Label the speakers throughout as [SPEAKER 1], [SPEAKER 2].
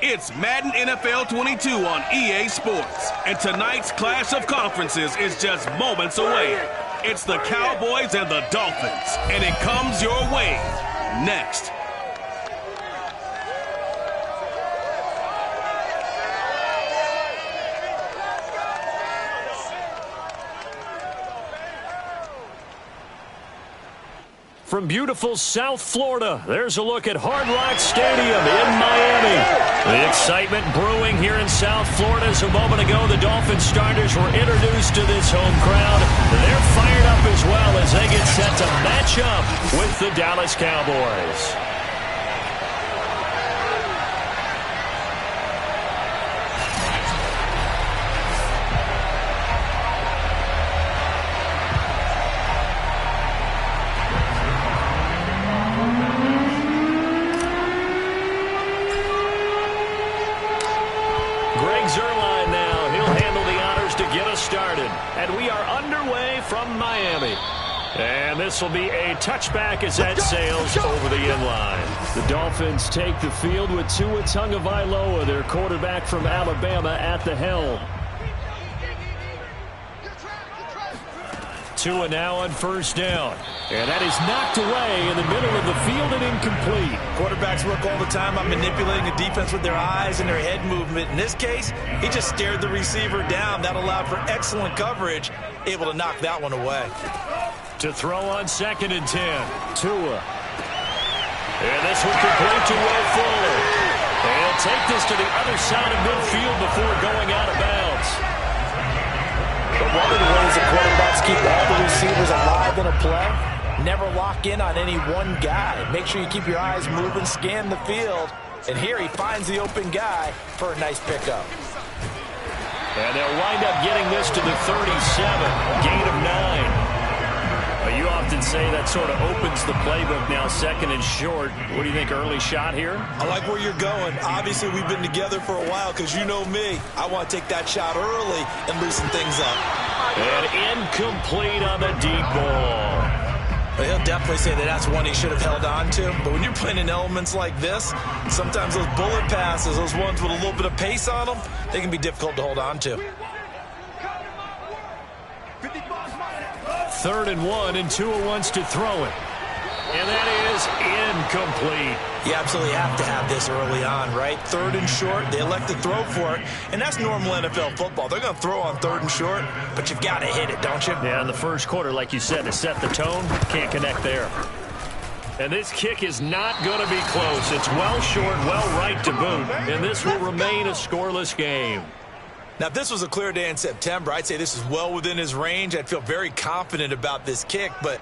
[SPEAKER 1] It's Madden NFL 22 on EA Sports, and tonight's clash of conferences is just moments away. It's the Cowboys and the Dolphins, and it comes your way next.
[SPEAKER 2] From beautiful South Florida, there's a look at Hard Rock Stadium in Miami. The excitement brewing here in South Florida as a moment ago. The Dolphins starters were introduced to this home crowd. They're fired up as well as they get set to match up with the Dallas Cowboys. And we are underway from Miami. And this will be a touchback as that sails over the inline. The Dolphins take the field with Tua Tagovailoa, their quarterback from Alabama, at the helm. Tua now on first down. And that is knocked away in the middle of the field and incomplete.
[SPEAKER 3] Quarterbacks work all the time on manipulating a defense with their eyes and their head movement. In this case, he just stared the receiver down. That allowed for excellent coverage, able to knock that one away.
[SPEAKER 2] To throw on 2nd and 10, Tua. And this one complete to Will Fuller. They'll take this to the other side of midfield before going out of bounds.
[SPEAKER 3] But one of the ways that quarterbacks keep all the receivers alive in a play, never lock in on any one guy. Make sure you keep your eyes moving, scan the field. And here he finds the open guy for a nice pickup.
[SPEAKER 2] And they'll wind up getting this to the 37, gain of 9. You often say that sort of opens the playbook now, 2nd and short. What do you think, early shot here?
[SPEAKER 3] I like where you're going. Obviously, we've been together for a while because you know me. I want to take that shot early and loosen things up.
[SPEAKER 2] And incomplete on the deep ball.
[SPEAKER 3] He'll definitely say that that's one he should have held on to. But when you're playing in elements like this, sometimes those bullet passes, those ones with a little bit of pace on them, they can be difficult to hold on to.
[SPEAKER 2] 3rd and 1, and Tua wants to throw it. And that is incomplete.
[SPEAKER 3] You absolutely have to have this early on, right? 3rd and short, they elect to throw for it. And that's normal NFL football. They're going to throw on 3rd and short, but you've got to hit it, don't you?
[SPEAKER 2] Yeah, in the first quarter, like you said, to set the tone, can't connect there. And this kick is not going to be close. It's well short, well right to boot. And this will remain a scoreless game.
[SPEAKER 3] Now, if this was a clear day in September, I'd say this is well within his range. I'd feel very confident about this kick, but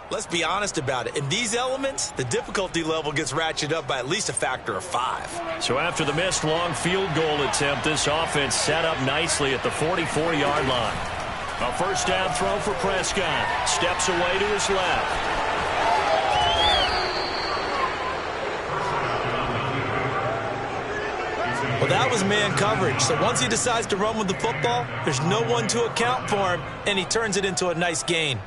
[SPEAKER 3] let's be honest about it. In these elements, the difficulty level gets ratcheted up by at least a factor of 5.
[SPEAKER 2] So after the missed long field goal attempt, this offense set up nicely at the 44-yard line. A first down throw for Prescott. Steps away to his left.
[SPEAKER 3] Well, that was man coverage. So once he decides to run with the football, there's no one to account for him, and he turns it into a nice gain.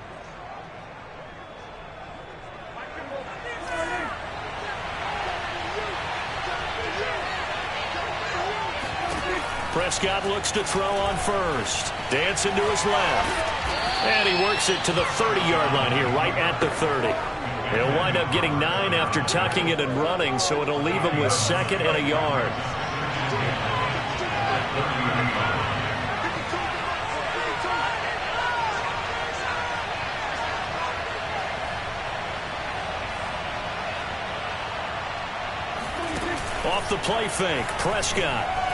[SPEAKER 2] Prescott looks to throw on first. Dancing to his left. And he works it to the 30-yard line here, right at the 30. He'll wind up getting 9 after tucking it and running, so it'll leave him with 2nd and a yard. Off the play fake, Prescott.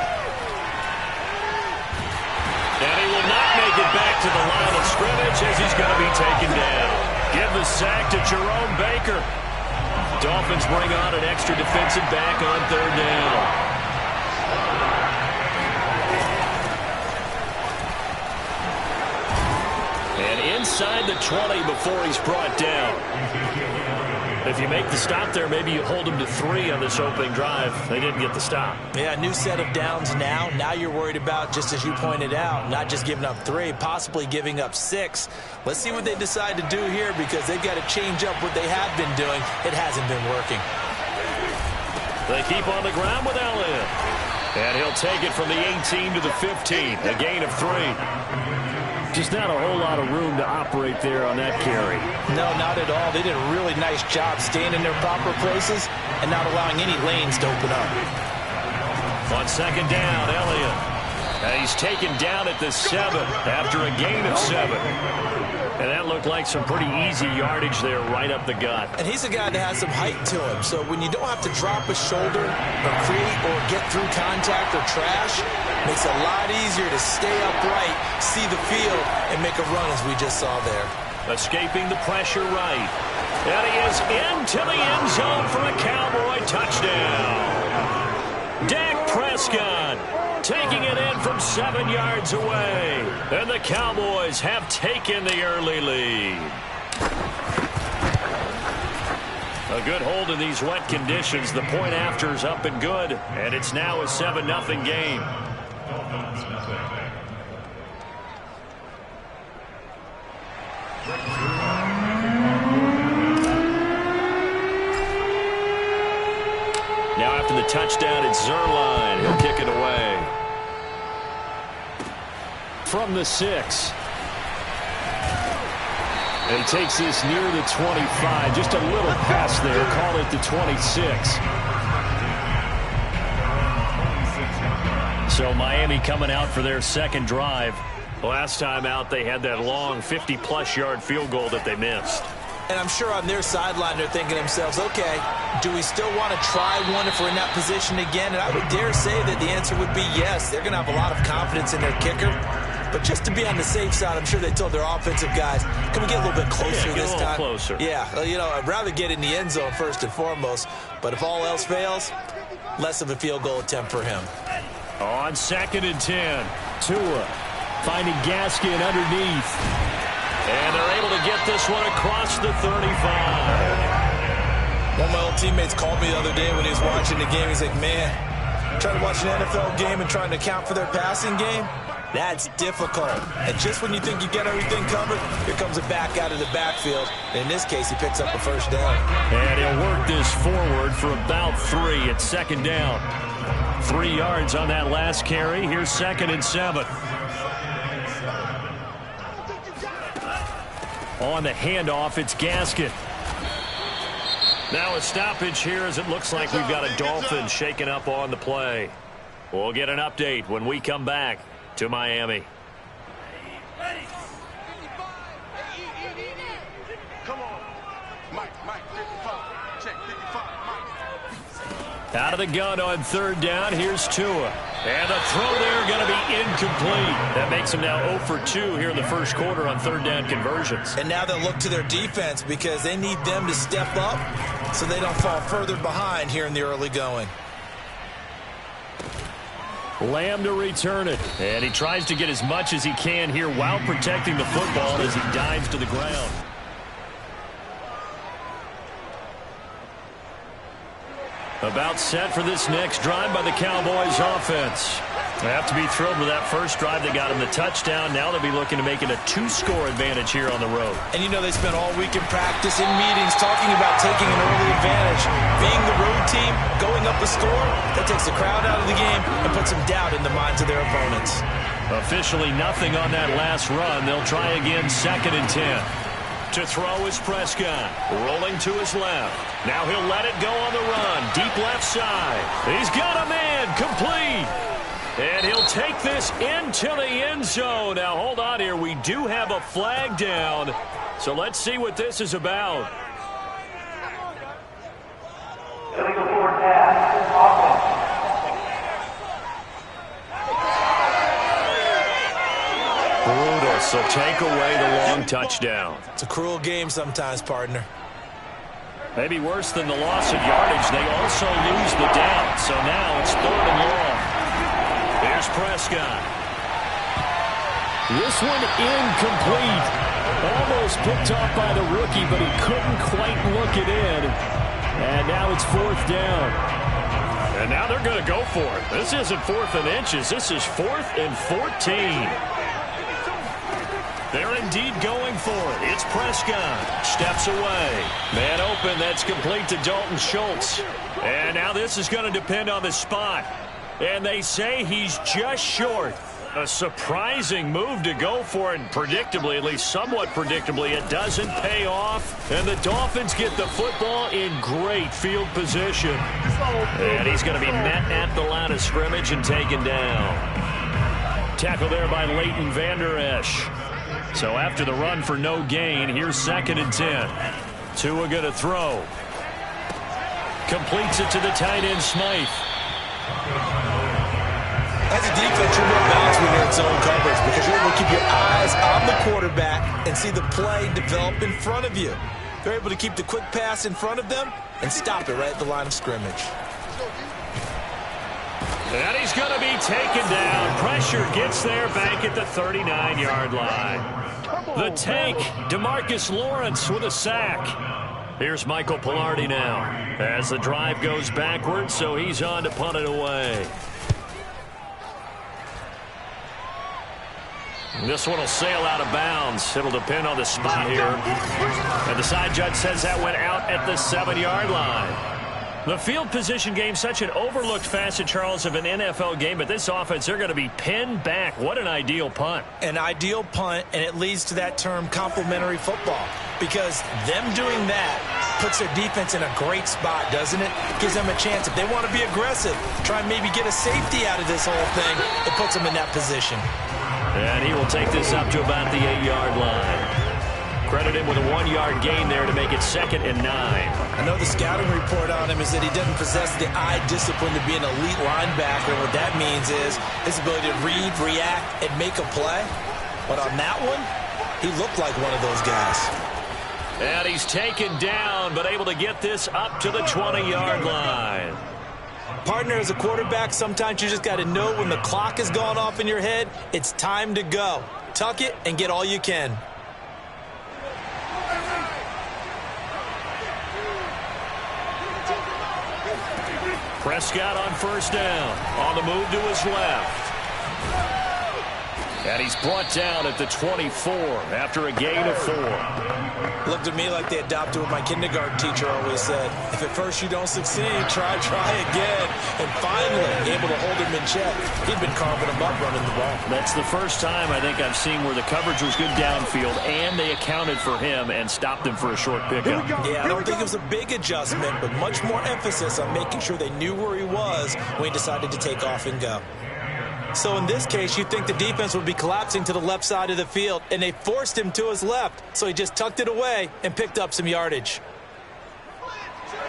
[SPEAKER 2] And he will not make it back to the line of scrimmage as he's going to be taken down. Give the sack to Jerome Baker. Dolphins bring on an extra defensive back on 3rd down. inside the 20 before he's brought down. If you make the stop there, maybe you hold him to 3 on this opening drive. They didn't get the stop.
[SPEAKER 3] Yeah, new set of downs now. Now you're worried about, just as you pointed out, not just giving up 3, possibly giving up 6. Let's see what they decide to do here, because they've got to change up what they have been doing. It hasn't been working.
[SPEAKER 2] They keep on the ground with Elliott. And he'll take it from the 18 to the 15, a gain of 3. Just not a whole lot of room to operate there on that carry.
[SPEAKER 3] No, not at all. They did a really nice job staying in their proper places and not allowing any lanes to open up.
[SPEAKER 2] On second down, Elliott. And he's taken down at the 7 after a gain of 7. And that looked like some pretty easy yardage there right up the gut.
[SPEAKER 3] And he's a guy that has some height to him. So when you don't have to drop a shoulder or create or get through contact or trash, makes it a lot easier to stay upright, see the field, and make a run as we just saw there.
[SPEAKER 2] Escaping the pressure right. And he is into the end zone for a Cowboy touchdown. Dak Prescott taking it in from 7 yards away. And the Cowboys have taken the early lead. A good hold in these wet conditions. The point after is up and good. And it's now a 7-0 game. Now after the touchdown, it's Zerline. He'll kick it away. From the 6. And he takes this near the 25. Just a little pass there. Call it the 26. So Miami coming out for their second drive. Last time out, they had that long 50-plus yard field goal that they missed.
[SPEAKER 3] And I'm sure on their sideline they're thinking to themselves, okay, do we still want to try one if we're in that position again? And I would dare say that the answer would be yes. They're going to have a lot of confidence in their kicker. But just to be on the safe side, I'm sure they told their offensive guys, can we get a little bit closer this time?
[SPEAKER 2] Closer.
[SPEAKER 3] Yeah, you know, I'd rather get in the end zone first and foremost. But if all else fails, less of a field goal attempt for him.
[SPEAKER 2] On 2nd and 10, Tua finding Gaskin underneath. And they're able to get this one across the 35.
[SPEAKER 3] One of my old teammates called me the other day when he was watching the game. He's like, man, trying to watch an NFL game and trying to account for their passing game, that's difficult. And just when you think you get everything covered, here comes a back out of the backfield. And in this case, he picks up a first down.
[SPEAKER 2] And he'll work this forward for about 3 at 2nd down. 3 yards on that last carry. Here's 2nd and 7. On the handoff, it's Gaskin. Now a stoppage here as it looks like we've got a Dolphin shaken up on the play. We'll get an update when we come back to Miami.
[SPEAKER 4] Come on. Mike, 55. Check 55, Mike.
[SPEAKER 2] Out of the gun on 3rd down, here's Tua. And the throw there going to be incomplete. That makes them now 0 for 2 here in the first quarter on 3rd down conversions.
[SPEAKER 3] And now they'll look to their defense because they need them to step up so they don't fall further behind here in the early going.
[SPEAKER 2] Lamb to return it. And he tries to get as much as he can here while protecting the football as he dives to the ground. About set for this next drive by the Cowboys offense. They have to be thrilled with that first drive. They got him the touchdown. Now they'll be looking to make it a 2-score advantage here on the road.
[SPEAKER 3] And you know they spent all week in practice, in meetings, talking about taking an early advantage. Being the road team, going up a score, that takes the crowd out of the game and puts some doubt in the minds of their opponents.
[SPEAKER 2] Officially nothing on that last run. They'll try again 2nd and 10. To throw is Prescott, rolling to his left. Now he'll let it go on the run, deep left side. He's got a man, complete. And he'll take this into the end zone. Now hold on here, we do have a flag down. So let's see what this is about.
[SPEAKER 5] Illegal forward pass, offense.
[SPEAKER 2] Brutal, so take away the long touchdown.
[SPEAKER 3] It's a cruel game sometimes, partner.
[SPEAKER 2] Maybe worse than the loss of yardage, they also lose the down. So now it's 3rd and long. Here's Prescott. This one incomplete. Almost picked off by the rookie, but he couldn't quite look it in. And now it's 4th down. And now they're going to go for it. This isn't 4th and inches. This is 4th and 14. They're indeed going for it. It's Prescott. Steps away. Man open. That's complete to Dalton Schultz. And now this is going to depend on the spot. And they say he's just short. A surprising move to go for it. Predictably, at least somewhat predictably, it doesn't pay off. And the Dolphins get the football in great field position. And he's going to be met at the line of scrimmage and taken down. Tackle there by Leighton Vander Esch. So after the run for no gain, here's 2nd and 10. Tua going to throw. Completes it to the tight end, Smythe.
[SPEAKER 3] As a defense, you're more balanced when you're in zone coverage because you're able to keep your eyes on the quarterback and see the play develop in front of you. They're able to keep the quick pass in front of them and stop it right at the line of scrimmage.
[SPEAKER 2] And he's going to be taken down. Pressure gets there back at the 39-yard line. The tank, DeMarcus Lawrence with a sack. Here's Michael Pilardi now as the drive goes backwards, so he's on to punt it away. This one will sail out of bounds. It'll depend on the spot here. And the side judge says that went out at the 7-yard line. The field position game, such an overlooked facet, Charles, of an NFL game. But this offense, they're going to be pinned back. What an ideal punt.
[SPEAKER 3] An ideal punt, and it leads to that term complementary football. Because them doing that puts their defense in a great spot, doesn't it? Gives them a chance. If they want to be aggressive, try and maybe get a safety out of this whole thing, it puts them in that position.
[SPEAKER 2] And he will take this up to about the 8-yard line. Credit him with a 1-yard gain there to make it 2nd and 9.
[SPEAKER 3] I know the scouting report on him is that he doesn't possess the eye discipline to be an elite linebacker. What that means is his ability to read, react, and make a play. But on that one, he looked like one of those guys.
[SPEAKER 2] And he's taken down, but able to get this up to the 20-yard line.
[SPEAKER 3] Partner, as a quarterback, sometimes you just got to know when the clock has gone off in your head, it's time to go. Tuck it and get all you can.
[SPEAKER 2] Prescott on 1st down. On the move to his left. And he's brought down at the 24 after a gain of 4.
[SPEAKER 3] Looked at me like they adopted what my kindergarten teacher always said. If at first you don't succeed, try again. And finally, able to hold him in check. He'd been carving him up running the ball.
[SPEAKER 2] That's the first time I think I've seen where the coverage was good downfield and they accounted for him and stopped him for a short pickup.
[SPEAKER 3] Yeah, I don't think it was a big adjustment, but much more emphasis on making sure they knew where he was when he decided to take off and go. So in this case, you'd think the defense would be collapsing to the left side of the field, and they forced him to his left. So he just tucked it away and picked up some yardage.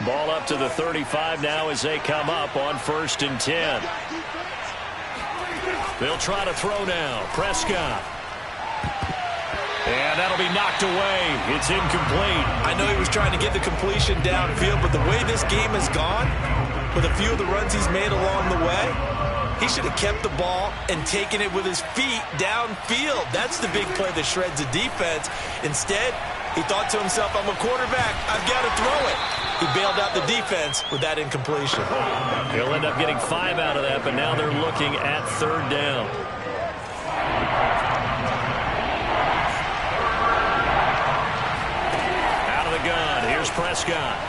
[SPEAKER 2] Ball up to the 35 now as they come up on 1st and 10. They'll try to throw now. Prescott. And that'll be knocked away. It's incomplete.
[SPEAKER 3] I know he was trying to get the completion downfield, but the way this game has gone, with a few of the runs he's made along the way, he should have kept the ball and taken it with his feet downfield. That's the big play that shreds the defense. Instead, he thought to himself, I'm a quarterback. I've got to throw it. He bailed out the defense with that incompletion.
[SPEAKER 2] He'll end up getting 5 out of that, but now they're looking at 3rd down. Out of the gun. Here's Prescott.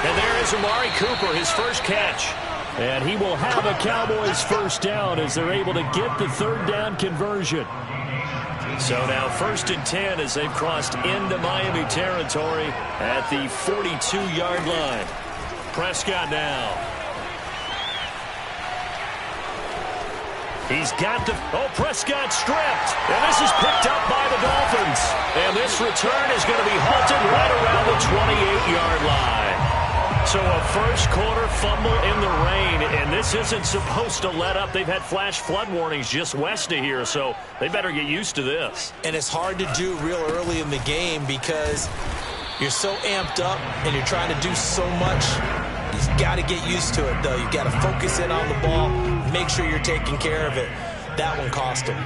[SPEAKER 2] And there is Amari Cooper, his first catch. And he will have a Cowboys 1st down as they're able to get the 3rd down conversion. So now 1st and 10 as they've crossed into Miami territory at the 42-yard line. Prescott now. He's got the... Oh, Prescott stripped. And this is picked up by the Dolphins. And this return is going to be halted right around the 28-yard line. So a first-quarter fumble in the rain, and this isn't supposed to let up. They've had flash flood warnings just west of here, so they better get used to this.
[SPEAKER 3] And it's hard to do real early in the game because you're so amped up and you're trying to do so much. You've got to get used to it, though. You've got to focus in on the ball, make sure you're taking care of it. That one cost him.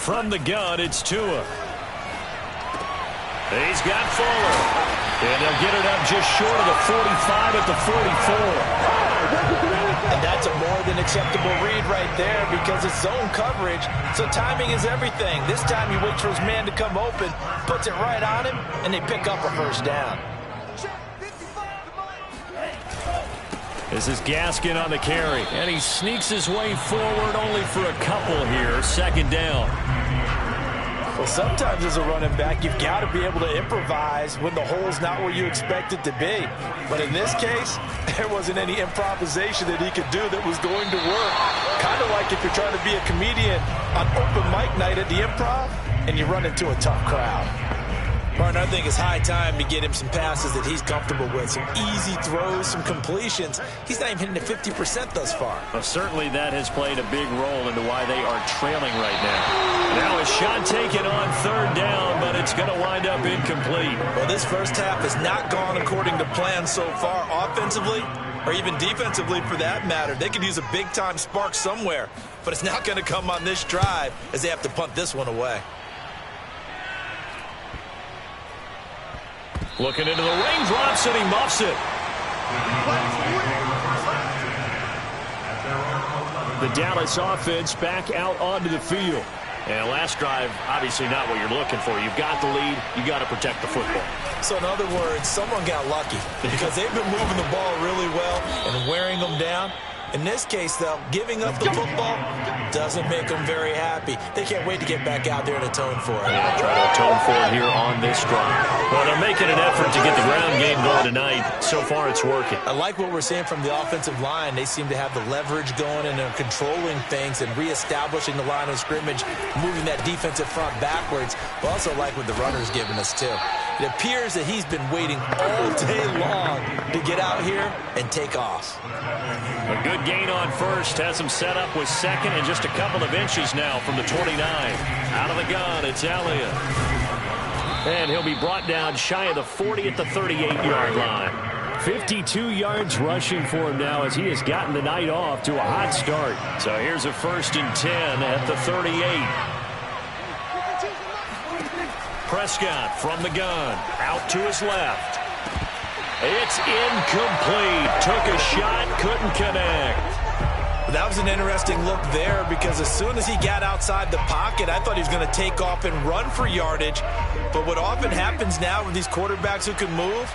[SPEAKER 2] From the gun, it's Tua. He's got Fuller. And they'll get it up just short of the 45 at the 44.
[SPEAKER 3] And that's a more than acceptable read right there because it's zone coverage, so timing is everything. This time he waits for his man to come open, puts it right on him, and they pick up a first down.
[SPEAKER 2] This is Gaskin on the carry, and he sneaks his way forward only for a couple here. Second down.
[SPEAKER 3] Well, sometimes as a running back, you've got to be able to improvise when the hole's not where you expect it to be. But in this case, there wasn't any improvisation that he could do that was going to work. Kind of like if you're trying to be a comedian on open mic night at the Improv and you run into a tough crowd. Martin, I think it's high time to get him some passes that he's comfortable with. Some easy throws, some completions. He's not even hitting at 50% thus far.
[SPEAKER 2] Well, certainly that has played a big role into why they are trailing right now. Now a shot taken on third down, but it's going to wind up incomplete.
[SPEAKER 3] Well, this first half has not gone according to plan so far offensively, or even defensively for that matter. They could use a big-time spark somewhere, but it's not going to come on this drive as they have to punt this one away.
[SPEAKER 2] Looking into the raindrops, and he muffs it. The Dallas offense back out onto the field. And last drive, obviously not what you're looking for. You've got the lead. You got to protect the football.
[SPEAKER 3] So in other words, someone got lucky because they've been moving the ball really well and wearing them down. In this case, though, giving up the football doesn't make them very happy. They can't wait to get back out there and atone for it.
[SPEAKER 2] Yeah, try to atone for it here on this drive. Well, they're making an effort to get the ground game going tonight. So far, it's working.
[SPEAKER 3] I like what we're seeing from the offensive line. They seem to have the leverage going and they're controlling things and reestablishing the line of scrimmage, moving that defensive front backwards. But also like what the runner's giving us, too. It appears that he's been waiting all day long to get out here and take off.
[SPEAKER 2] A good gain on first. Has him set up with second and just a couple of inches now from the 29. Out of the gun, it's Elliott. And he'll be brought down shy of the 40 at the 38-yard line. 52 yards rushing for him now as he has gotten the night off to a hot start. So here's a 1st and 10 at the 38. Prescott from the gun, out to his left. It's incomplete. Took a shot, couldn't connect.
[SPEAKER 3] That was an interesting look there because as soon as he got outside the pocket, I thought he was going to take off and run for yardage. But what often happens now with these quarterbacks who can move,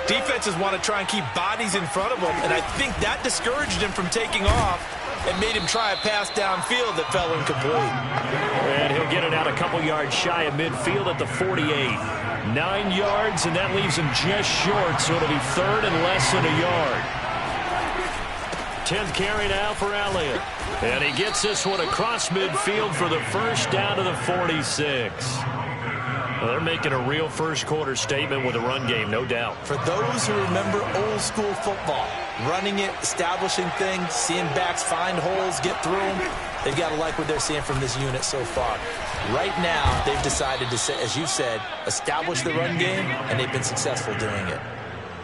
[SPEAKER 3] defenses want to try and keep bodies in front of them, and I think that discouraged him from taking off and made him try a pass downfield that fell incomplete.
[SPEAKER 2] And he'll get it out a couple yards shy of midfield at the 48. 9 yards, and that leaves him just short, so it'll be third and less than a yard. 10th carry now for Elliott. And he gets this one across midfield for the first down to the 46. Well, they're making a real first-quarter statement with a run game, no doubt.
[SPEAKER 3] For those who remember old-school football, running it, establishing things, seeing backs find holes, get through them, they've got to like what they're seeing from this unit so far. Right now, they've decided to, as you said, establish the run game, and they've been successful doing it.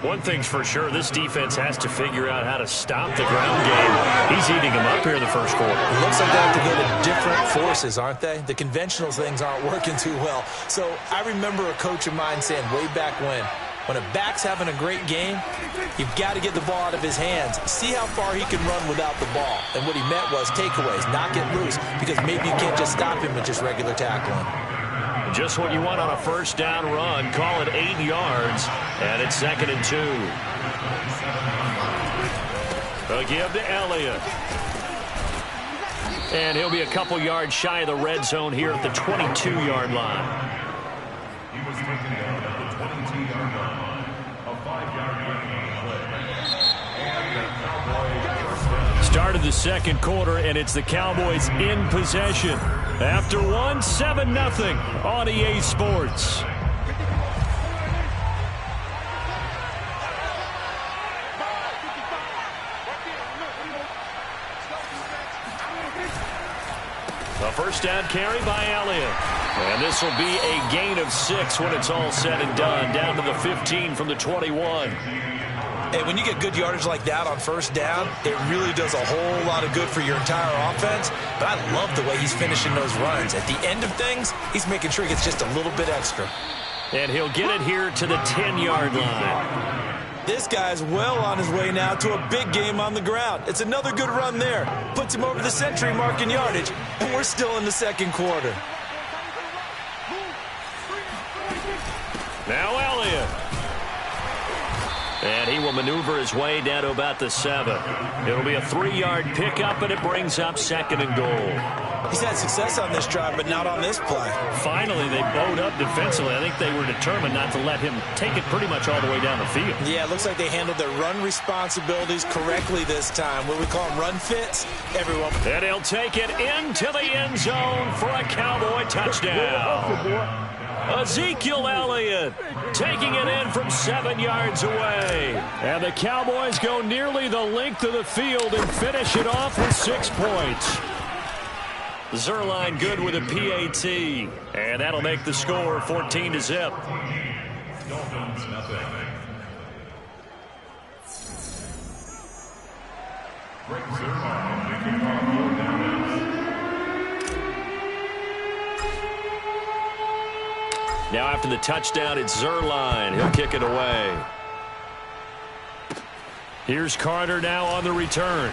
[SPEAKER 2] One thing's for sure, this defense has to figure out how to stop the ground game. He's eating them up here in the first quarter.
[SPEAKER 3] It looks like they have to go to different forces, aren't they? The conventional things aren't working too well. So I remember a coach of mine saying way back when a back's having a great game, you've got to get the ball out of his hands. See how far he can run without the ball. And what he meant was takeaways, knock it loose, because maybe you can't just stop him with just regular tackling.
[SPEAKER 2] Just what you want on a first down run. Call it 8 yards, and it's 2nd and 2. They'll give to Elliott. And he'll be a couple yards shy of the red zone here at the 22-yard line.
[SPEAKER 6] He was taken down at the 22-yard line. A 5-yard gain.
[SPEAKER 2] Started the second quarter, and it's the Cowboys in possession. After 7-0 on EA Sports. A first down carry by Elliott. And this will be a gain of 6 when it's all said and done. Down to the 15 from the 21.
[SPEAKER 3] And when you get good yardage like that on first down, it really does a whole lot of good for your entire offense. But I love the way he's finishing those runs. At the end of things, he's making sure he gets just a little bit extra.
[SPEAKER 2] And he'll get it here to the 10-yard line.
[SPEAKER 3] This guy's well on his way now to a big game on the ground. It's another good run there. Puts him over the century mark in yardage, and we're still in the second quarter.
[SPEAKER 2] Now Elliott. And he will maneuver his way down to about the 7. It'll be a 3-yard pickup, and it brings up 2nd and goal.
[SPEAKER 3] He's had success on this drive, but not on this play.
[SPEAKER 2] Finally, they bowed up defensively. I think they were determined not to let him take it pretty much all the way down the field.
[SPEAKER 3] Yeah, it looks like they handled their run responsibilities correctly this time. What we call them run fits, everyone.
[SPEAKER 2] And he'll take it into the end zone for a Cowboy touchdown. Ezekiel Elliott taking it in from 7 yards away. And the Cowboys go nearly the length of the field and finish it off with 6 points. Zerline good with a PAT, and that'll make the score 14-0.
[SPEAKER 6] Dolphins nothing. Break Zerline making our 4 downs.
[SPEAKER 2] Now after the touchdown, it's Zerline. He'll kick it away. Here's Carter now on the return.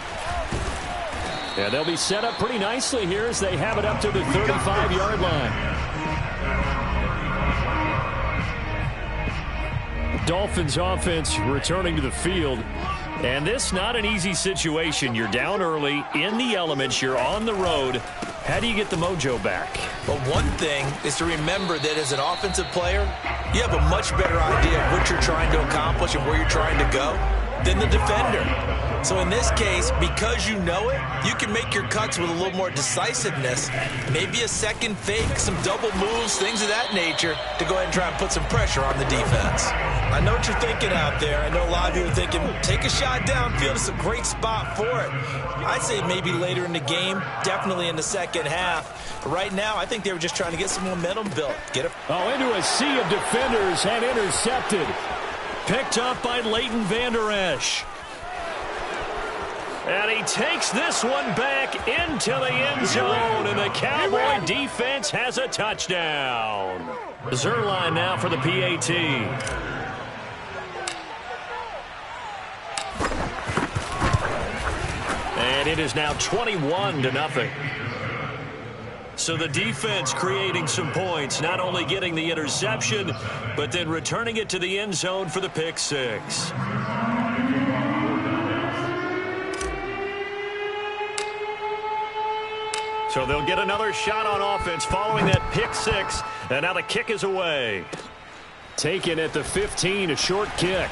[SPEAKER 2] Yeah, they'll be set up pretty nicely here as they have it up to the 35-yard line. Dolphins offense returning to the field. And this not an easy situation. You're down early, in the elements, you're on the road. How do you get the mojo back?
[SPEAKER 3] Well, one thing is to remember that as an offensive player, you have a much better idea of what you're trying to accomplish and where you're trying to go than the defender. So in this case, because you know it, you can make your cuts with a little more decisiveness, maybe a second fake, some double moves, things of that nature, to go ahead and try and put some pressure on the defense. I know what you're thinking out there. I know a lot of you are thinking, take a shot downfield. It's a great spot for it. I'd say maybe later in the game, definitely in the second half. But right now, I think they were just trying to get some momentum built. Get it.
[SPEAKER 2] Oh, into a sea of defenders and intercepted. Picked up by Leighton Vander Esch. And he takes this one back into the end zone, and the Cowboy defense has a touchdown. Zerline now for the PAT. And it is now 21-0. So the defense creating some points, not only getting the interception, but then returning it to the end zone for the pick six. So they'll get another shot on offense following that pick six, and now the kick is away. Taken at the 15, a short kick.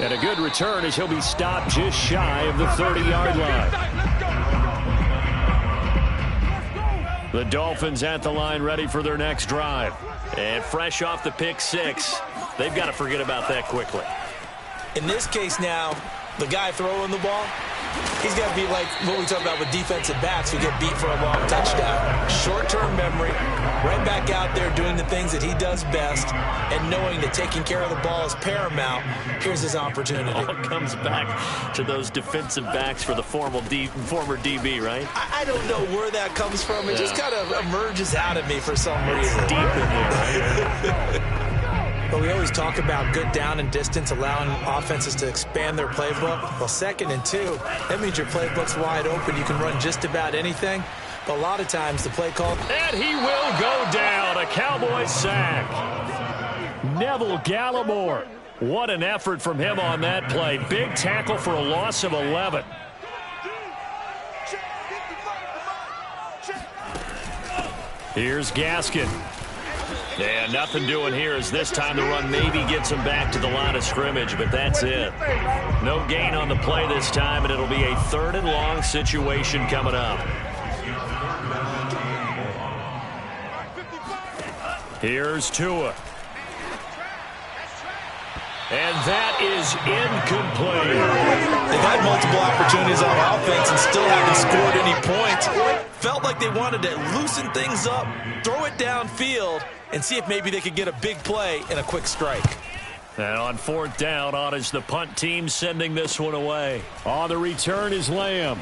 [SPEAKER 2] And a good return as he'll be stopped just shy of the 30-yard line. The Dolphins at the line ready for their next drive. And fresh off the pick six, they've got to forget about that quickly.
[SPEAKER 3] In this case now, the guy throwing the ball, he's got to be like what we talk about with defensive backs who get beat for a long touchdown. Short-term memory, right back out there doing the things that he does best, and knowing that taking care of the ball is paramount. Here's his opportunity.
[SPEAKER 2] All comes back to those defensive backs for the former DB, right?
[SPEAKER 3] I don't know where that comes from. It just kind of emerges out of me for some reason.
[SPEAKER 2] Deep in there, right?
[SPEAKER 3] But we always talk about good down and distance, allowing offenses to expand their playbook. Well, 2nd and 2, that means your playbook's wide open. You can run just about anything. But a lot of times the play call.
[SPEAKER 2] And he will go down. A Cowboys sack. Neville Gallimore. What an effort from him on that play. Big tackle for a loss of 11. Here's Gaskin. And nothing doing here as this time the run maybe gets him back to the line of scrimmage, but that's it. No gain on the play this time, and it'll be a 3rd and long situation coming up. Here's Tua. And that is incomplete.
[SPEAKER 3] They've had multiple opportunities on offense and still haven't scored any points. Felt like they wanted to loosen things up, throw it downfield, and see if maybe they could get a big play and a quick strike.
[SPEAKER 2] And on 4th down, on is the punt team sending this one away. On the return is Lamb.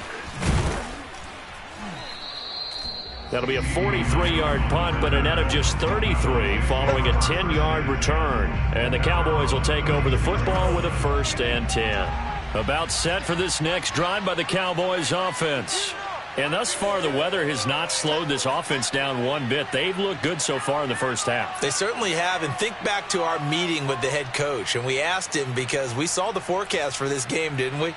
[SPEAKER 2] That'll be a 43-yard punt, but a net of just 33 following a 10-yard return. And the Cowboys will take over the football with a 1st and 10. About set for this next drive by the Cowboys offense. And thus far, the weather has not slowed this offense down one bit. They've looked good so far in the first half.
[SPEAKER 3] They certainly have. And think back to our meeting with the head coach. And we asked him because we saw the forecast for this game, didn't we?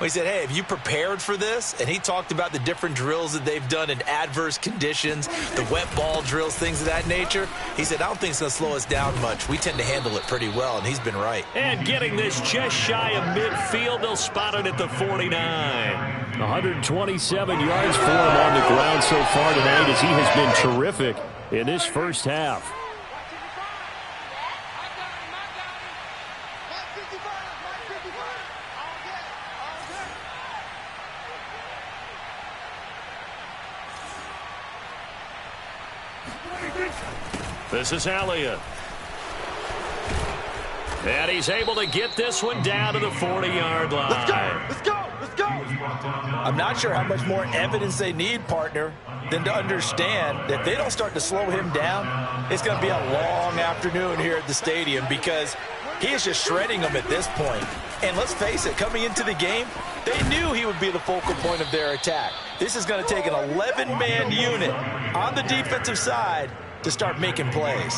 [SPEAKER 3] We said, hey, have you prepared for this? And he talked about the different drills that they've done in adverse conditions, the wet ball drills, things of that nature. He said, I don't think it's going to slow us down much. We tend to handle it pretty well, and he's been right.
[SPEAKER 2] And getting this just shy of midfield, they'll spot it at the 49. 127 yards for him on the ground so far tonight as he has been terrific in this first half. This is Elliott. And he's able to get this one down to the 40-yard line.
[SPEAKER 3] Let's go! Let's go! Let's go! I'm not sure how much more evidence they need, partner, than to understand that if they don't start to slow him down, it's going to be a long afternoon here at the stadium because he is just shredding them at this point. And let's face it, coming into the game, they knew he would be the focal point of their attack. This is going to take an 11-man unit on the defensive side to start making plays.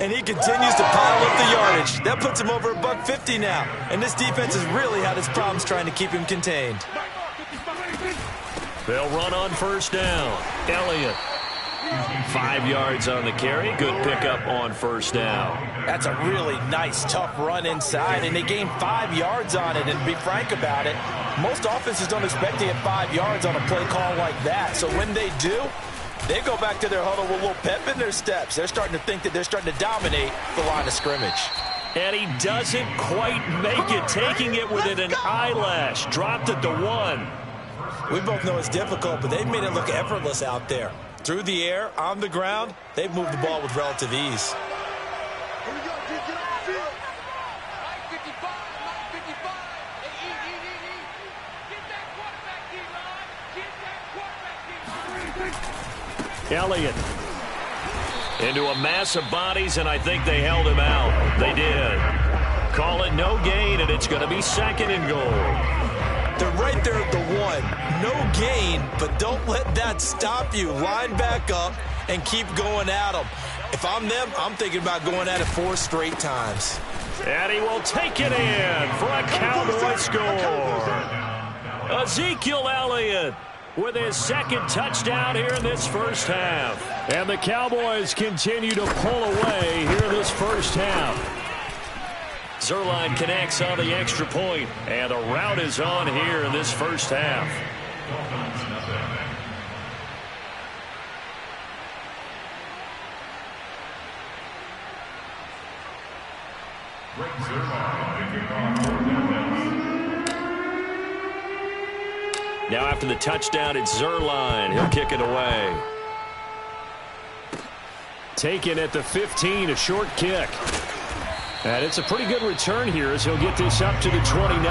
[SPEAKER 3] And he continues to pile up the yardage. That puts him over $150 now. And this defense has really had its problems trying to keep him contained.
[SPEAKER 2] They'll run on 1st down. Elliott. 5 yards on the carry. Good pickup on 1st down.
[SPEAKER 3] That's a really nice, tough run inside, and they gained 5 yards on it. And to be frank about it, most offenses don't expect to get 5 yards on a play call like that. So when they do, they go back to their huddle with a little pep in their steps. They're starting to think that they're starting to dominate the line of scrimmage.
[SPEAKER 2] And he doesn't quite make it, taking it within an eyelash. Dropped at the 1.
[SPEAKER 3] We both know it's difficult, but they've made it look effortless out there. Through the air, on the ground, they've moved the ball with relative ease.
[SPEAKER 2] Elliott into a mass of bodies, and I think they held him out. They did. Call it no gain, and it's going to be 2nd and goal.
[SPEAKER 3] They're right there at the 1. No gain, but don't let that stop you. Line back up and keep going at them. If I'm them, I'm thinking about going at it 4 straight times.
[SPEAKER 2] And he will take it in for a Cowboy score. Ezekiel Elliott with his 2nd touchdown here in this first half. And the Cowboys continue to pull away here in this first half. Zerline connects on the extra point, and the route is on here in this first half. Now after the touchdown, it's Zerline. He'll kick it away. Taken at the 15, a short kick. And it's a pretty good return here as he'll get this up to the 29.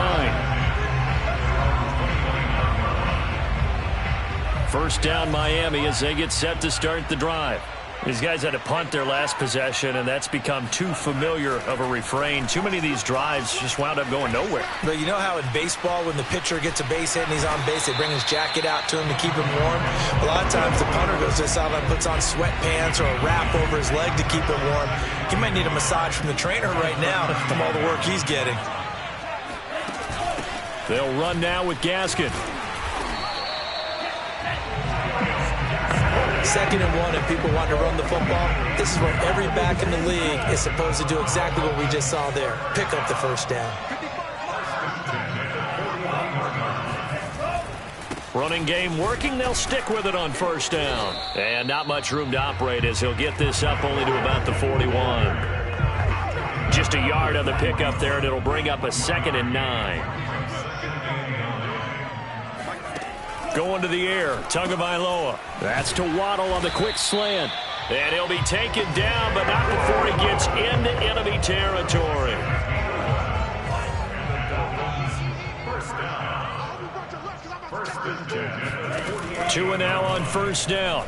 [SPEAKER 2] 1st down Miami as they get set to start the drive. These guys had to punt their last possession, and that's become too familiar of a refrain. Too many of these drives just wound up going nowhere.
[SPEAKER 3] But you know how in baseball, when the pitcher gets a base hit and he's on base, they bring his jacket out to him to keep him warm? A lot of times the punter goes to the sideline, puts on sweatpants or a wrap over his leg to keep it warm. He might need a massage from the trainer right now from all the work he's getting.
[SPEAKER 2] They'll run now with Gaskin.
[SPEAKER 3] 2nd and 1, and people want to run the football. This is where every back in the league is supposed to do exactly what we just saw there. Pick up the 1st down.
[SPEAKER 2] Running game working. They'll stick with it on 1st down. And not much room to operate as he'll get this up only to about the 41. Just a yard on the pickup there, and it'll bring up a 2nd and 9. Going to the air, Tagovailoa. That's to Waddle on the quick slant. And he'll be taken down, but not before he gets into enemy territory. Two and now on first down.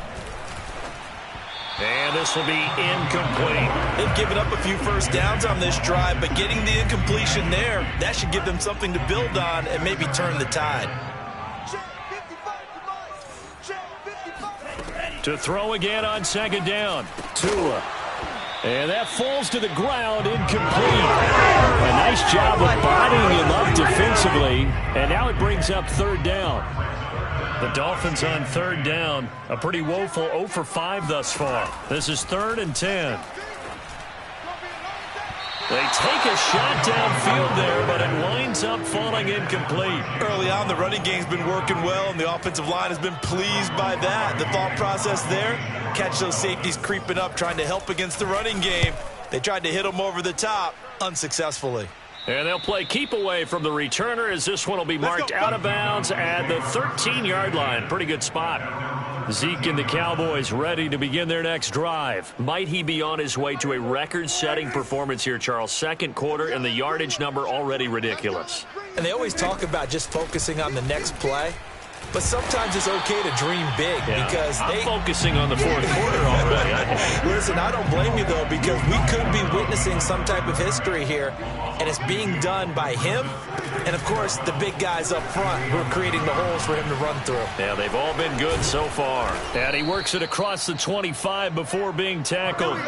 [SPEAKER 2] And this will be incomplete.
[SPEAKER 3] They've given up a few first downs on this drive, but getting the incompletion there, that should give them something to build on and maybe turn the tide.
[SPEAKER 2] To throw again on second down. Tua. And that falls to the ground, incomplete. A nice job of bodying him up defensively. And now it brings up third down. The Dolphins on third down. A pretty woeful 0 for 5 thus far. This is 3rd and 10. They take a shot downfield there, but it winds up falling incomplete.
[SPEAKER 3] Early on, the running game's been working well, and the offensive line has been pleased by that. The thought process there, catch those safeties creeping up, trying to help against the running game. They tried to hit them over the top, unsuccessfully.
[SPEAKER 2] And they'll play keep away from the returner as this one will be marked out of bounds at the 13-yard line. Pretty good spot. Zeke and the Cowboys ready to begin their next drive. Might he be on his way to a record-setting performance here, Charles? Second quarter and the yardage number already ridiculous.
[SPEAKER 3] And they always talk about just focusing on the next play. But sometimes it's okay to dream big because
[SPEAKER 2] I'm focusing on the fourth quarter already.
[SPEAKER 3] Listen, I don't blame you, though, because we could be witnessing some type of history here, and it's being done by him and, of course, the big guys up front who are creating the holes for him to run through.
[SPEAKER 2] Yeah, they've all been good so far. And he works it across the 25 before being tackled.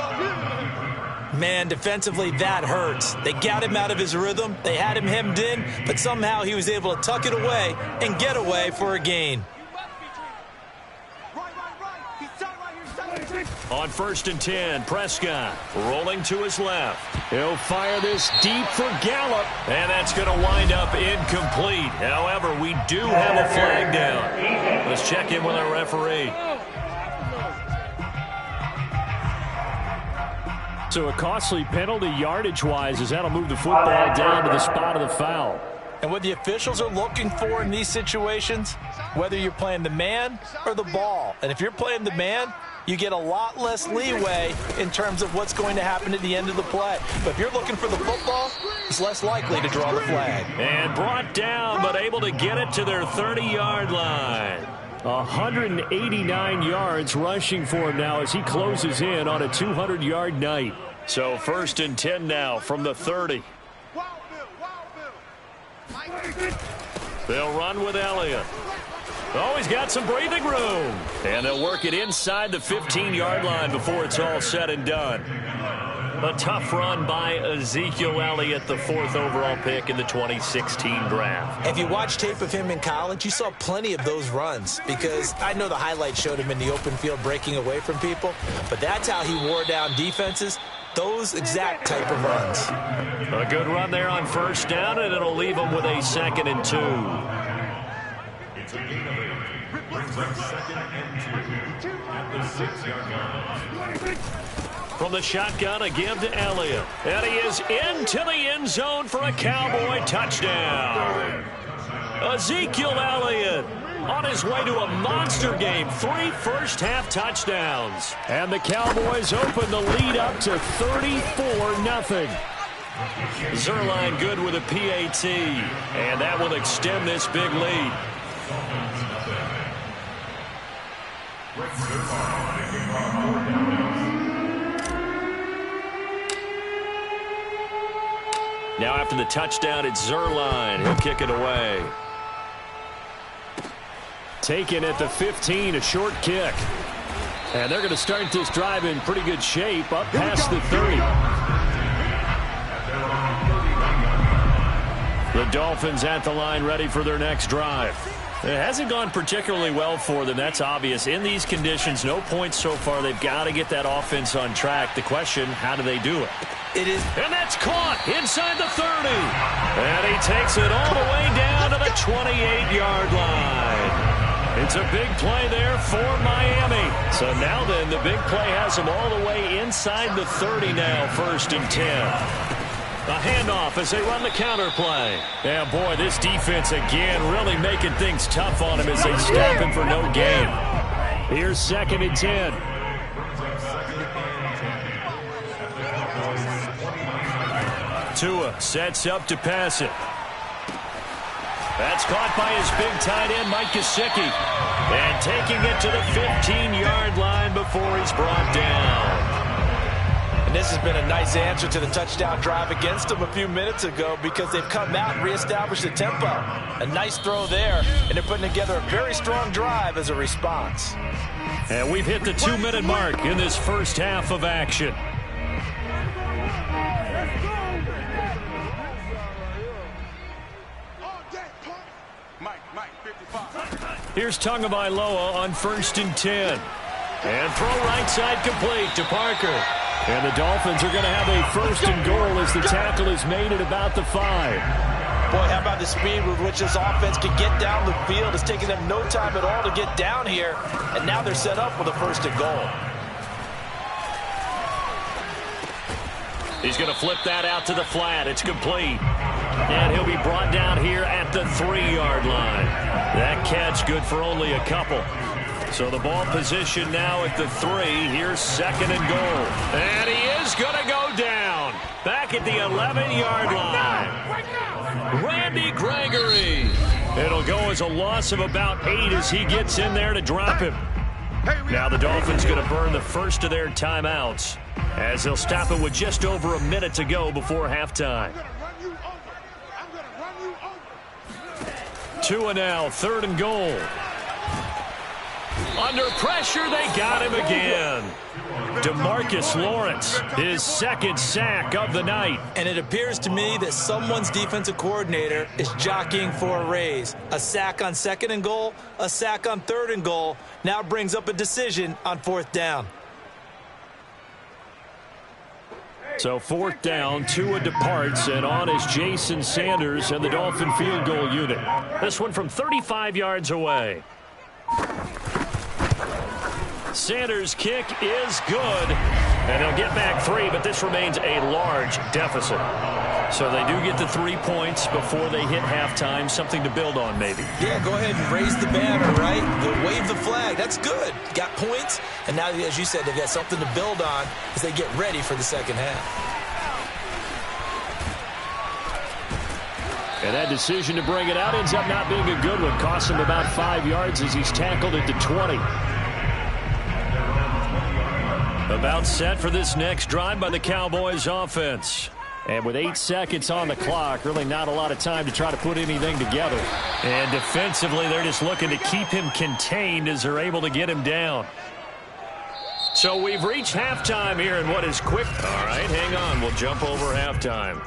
[SPEAKER 3] Man, defensively, that hurts. They got him out of his rhythm. They had him hemmed in, but somehow he was able to tuck it away and get away for a gain.
[SPEAKER 2] On 1st and 10, Prescott rolling to his left. He'll fire this deep for Gallup, and that's going to wind up incomplete. However, we do have a flag down. Let's check in with our referee. So a costly penalty yardage-wise as that'll move the football down to the spot of the foul.
[SPEAKER 3] And what the officials are looking for in these situations, whether you're playing the man or the ball, and if you're playing the man, you get a lot less leeway in terms of what's going to happen at the end of the play. But if you're looking for the football, it's less likely to draw the flag.
[SPEAKER 2] And brought down, but able to get it to their 30-yard line. 189 yards rushing for him now as he closes in on a 200-yard night. So 1st and 10 now from the 30. They'll run with Elliott. Oh, he's got some breathing room. And they'll work it inside the 15-yard line before it's all said and done. A tough run by Ezekiel Elliott, the 4th overall pick in the 2016 draft.
[SPEAKER 3] If you watch tape of him in college, you saw plenty of those runs because I know the highlights showed him in the open field breaking away from people, but that's how he wore down defenses, those exact type of runs.
[SPEAKER 2] A good run there on 1st down, and it'll leave him with a 2nd and 2.
[SPEAKER 6] It's a gain of 8. Brings up 2nd and 2 at the 6-yard line.
[SPEAKER 2] From the shotgun, a give to Elliott. And he is into the end zone for a Cowboy touchdown. Ezekiel Elliott on his way to a monster game. 3 first-half touchdowns. And the Cowboys open the lead up to 34-0. Zerline good with a PAT. And that will extend this big lead. Now after the touchdown, it's Zerline. He'll kick it away. Taken at the 15, a short kick. And they're going to start this drive in pretty good shape, up past the 30. The Dolphins at the line ready for their next drive. It hasn't gone particularly well for them. That's obvious. In these conditions, no points so far. They've got to get that offense on track. The question, how do they do it?
[SPEAKER 3] It is.
[SPEAKER 2] And that's caught inside the 30. And he takes it all the way down to the 28-yard line. It's a big play there for Miami. So now then, the big play has them all the way inside the 30 now, 1st and 10. A handoff as they run the counter play. Yeah, boy, this defense again really making things tough on him as they stop him for no gain. Here's 2nd and 10. Tua sets up to pass it. That's caught by his big tight end, Mike Gesicki. And taking it to the 15-yard line before he's brought down.
[SPEAKER 3] And this has been a nice answer to the touchdown drive against them a few minutes ago because they've come out and reestablished the tempo. A nice throw there, and they're putting together a very strong drive as a response.
[SPEAKER 2] And we've hit the 2-minute mark in this first half of action. Here's Tagovailoa on 1st and 10. And throw right side complete to Parker. And the Dolphins are going to have a 1st and goal as the tackle is made at about the 5.
[SPEAKER 3] Boy, how about the speed with which this offense can get down the field? It's taking them no time at all to get down here. And now they're set up with a 1st and goal.
[SPEAKER 2] He's going to flip that out to the flat. It's complete. And he'll be brought down here at the 3-yard line. That catch good for only a couple. So the ball position now at the 3. Here's 2nd and goal. And he is going to go down. Back at the 11-yard line. Randy Gregory. It'll go as a loss of about 8 as he gets in there to drop him. Now the Dolphins going to burn the first of their timeouts as they'll stop it with just over a minute to go before halftime. Tua now, 3rd and goal. Under pressure, they got him again. DeMarcus Lawrence, his 2nd sack of the night.
[SPEAKER 3] And it appears to me that someone's defensive coordinator is jockeying for a raise. A sack on 2nd and goal, a sack on 3rd and goal. Now brings up a decision on 4th down.
[SPEAKER 2] So 4th down, Tua departs, and on is Jason Sanders and the Dolphin field goal unit. This one from 35 yards away. Sanders' kick is good, and they'll get back 3, but this remains a large deficit. So they do get the 3 points before they hit halftime, something to build on maybe.
[SPEAKER 3] Yeah, go ahead and raise the banner, right? They'll wave the flag. That's good. Got points, and now, as you said, they've got something to build on as they get ready for the second half.
[SPEAKER 2] And that decision to bring it out ends up not being a good one. Costs him about 5 yards as he's tackled at the 20. About set for this next drive by the Cowboys offense. And with 8 seconds on the clock, really not a lot of time to try to put anything together. And defensively, they're just looking to keep him contained as they're able to get him down. So we've reached halftime here in what is quick. All right, hang on. We'll jump over halftime.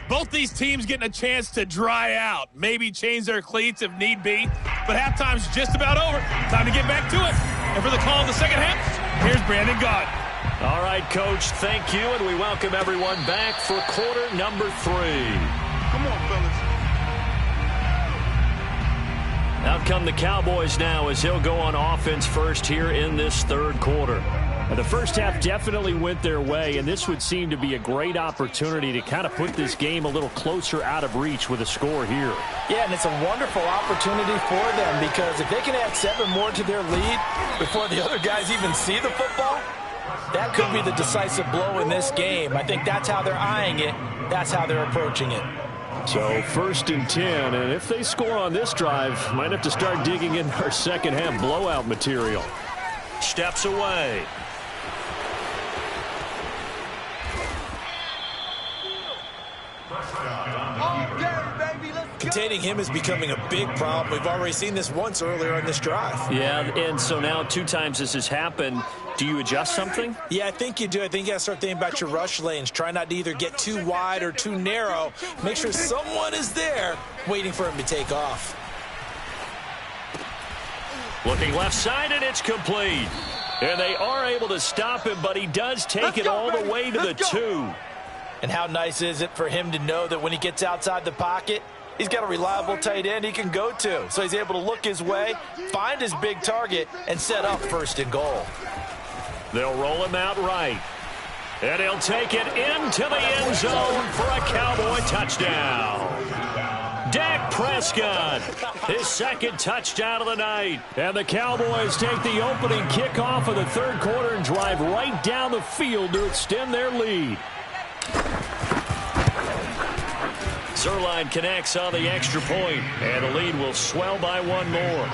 [SPEAKER 7] Both these teams getting a chance to dry out, maybe change their cleats if need be. But halftime's just about over. Time to get back to it. And for the call in the second half, here's Brandon Gott.
[SPEAKER 2] All right, Coach, thank you, and we welcome everyone back for quarter number 3.
[SPEAKER 4] Come on, fellas.
[SPEAKER 2] Out come the Cowboys now as he'll go on offense first here in this 3rd quarter. The first half definitely went their way, and this would seem to be a great opportunity to kind of put this game a little closer out of reach with a score here.
[SPEAKER 3] Yeah, and it's a wonderful opportunity for them because if they can add 7 more to their lead before the other guys even see the football, that could be the decisive blow in this game. I think that's how they're eyeing it. That's how they're approaching it.
[SPEAKER 2] So 1st and 10, and if they score on this drive, might have to start digging in our second half blowout material. Steps away.
[SPEAKER 3] Containing him is becoming a big problem. We've already seen this once earlier on this drive.
[SPEAKER 2] Yeah, and so now 2 times this has happened. Do you adjust something?
[SPEAKER 3] Yeah, I think you do. I think you got to start thinking about your rush lanes. Try not to either get too wide or too narrow. Make sure someone is there waiting for him to take off.
[SPEAKER 2] Looking left side, and it's complete. And they are able to stop him, but he does take it all the way to the 2.
[SPEAKER 3] And how nice is it for him to know that when he gets outside the pocket, he's got a reliable tight end he can go to. So he's able to look his way, find his big target, and set up 1st and goal.
[SPEAKER 2] They'll roll him out right. And he'll take it into the end zone for a Cowboy touchdown. Dak Prescott, his 2nd touchdown of the night. And the Cowboys take the opening kickoff of the 3rd quarter and drive right down the field to extend their lead. Zerline connects on the extra point, and the lead will swell by one more.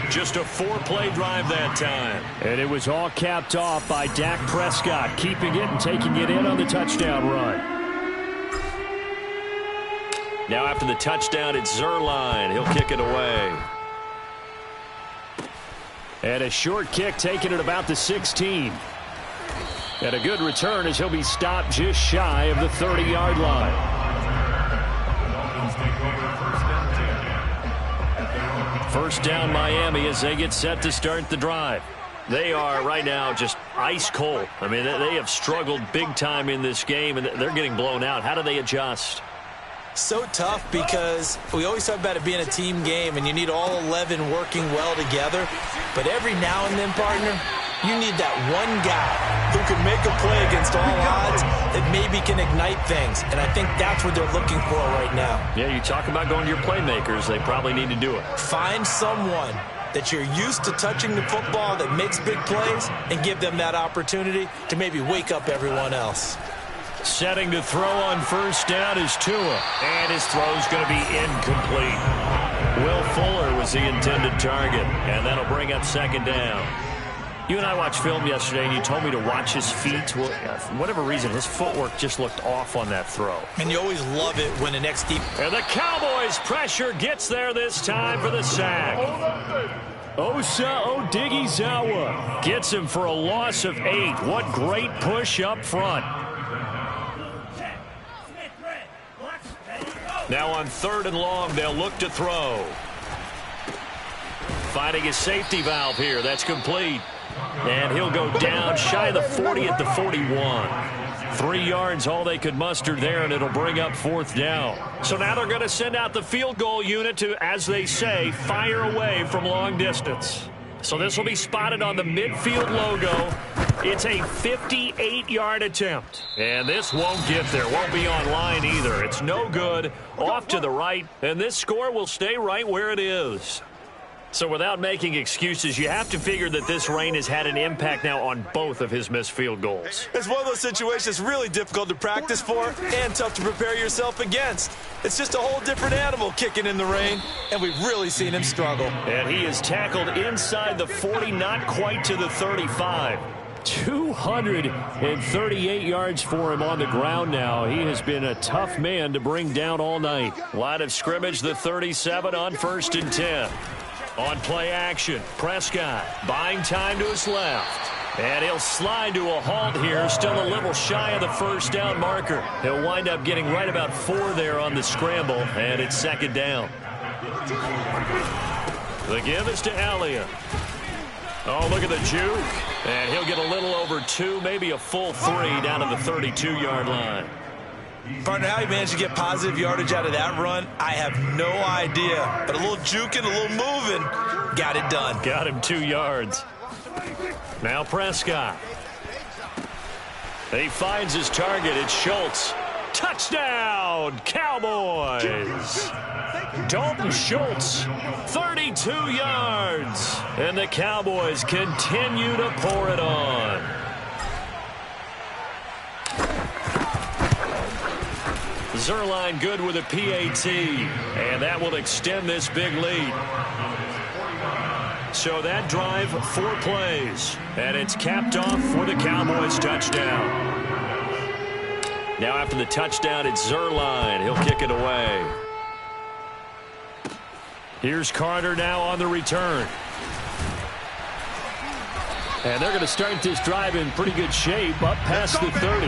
[SPEAKER 2] Just a 4-play drive that time.
[SPEAKER 8] And it was all capped off by Dak Prescott, keeping it and taking it in on the touchdown run.
[SPEAKER 2] Now after the touchdown, it's Zerline. He'll kick it away.
[SPEAKER 8] And a short kick taken at about the 16. And a good return as he'll be stopped just shy of the 30-yard line.
[SPEAKER 2] First down Miami as they get set to start the drive. They are right now just ice cold. I mean, they have struggled big time in this game, and they're getting blown out. How do they adjust?
[SPEAKER 3] So tough because we always talk about it being a team game, and you need all 11 working well together. But every now and then, partner, you need that one guy who can make a play against all odds that maybe can ignite things. And I think that's what they're looking for right now.
[SPEAKER 2] Yeah, you talk about going to your playmakers. They probably need to do it.
[SPEAKER 3] Find someone that you're used to touching the football that makes big plays and give them that opportunity to maybe wake up everyone else.
[SPEAKER 2] Setting to throw on first down is Tua. And his throw's going to be incomplete. Will Fuller was the intended target. And that'll bring up second down. You and I watched film yesterday, and you told me to watch his feet. Well, for whatever reason, his footwork just looked off on that throw.
[SPEAKER 3] And you always love it when an ex-deep.
[SPEAKER 2] And the Cowboys pressure gets there this time for the sack. Osa Odighizuwa gets him for a loss of 8. What great push up front. Now on 3rd and long, they'll look to throw. Finding his safety valve here. That's complete. And he'll go down shy of the 40 at the 41. 3 yards, all they could muster there, and it'll bring up 4th down. So now they're going to send out the field goal unit to, as they say, fire away from long distance. So this will be spotted on the midfield logo. It's a 58-yard attempt. And this won't get there. Won't be on line either. It's no good. Off to the right. And this score will stay right where it is. So without making excuses, you have to figure that this rain has had an impact now on both of his missed field goals.
[SPEAKER 3] It's one of those situations really difficult to practice for and tough to prepare yourself against. It's just a whole different animal kicking in the rain, and we've really seen him struggle.
[SPEAKER 2] And he is tackled inside the 40, not quite to the 35.
[SPEAKER 8] 238 yards for him on the ground now. He has been a tough man to bring down all night.
[SPEAKER 2] Line of scrimmage, the 37 on 1st and 10. On play action, Prescott buying time to his left. And he'll slide to a halt here, still a little shy of the first down marker. He'll wind up getting right about 4 there on the scramble, and it's 2nd down. The give is to Elliott. Oh, look at the juke. And he'll get a little over 2, maybe a full 3 down to the 32-yard line.
[SPEAKER 3] Partner, how he managed to get positive yardage out of that run, I have no idea. But a little juking, a little moving, got it done.
[SPEAKER 2] Got him 2 yards. Now Prescott. He finds his target. It's Schultz. Touchdown, Cowboys. Dalton Schultz, 32 yards. And the Cowboys continue to pour it on. Zerline good with a PAT, and that will extend this big lead. So that drive, 4 plays, and it's capped off for the Cowboys touchdown. Now after the touchdown, it's Zerline. He'll kick it away. Here's Carter now on the return.
[SPEAKER 8] And they're going to start this drive in pretty good shape, up past the 30.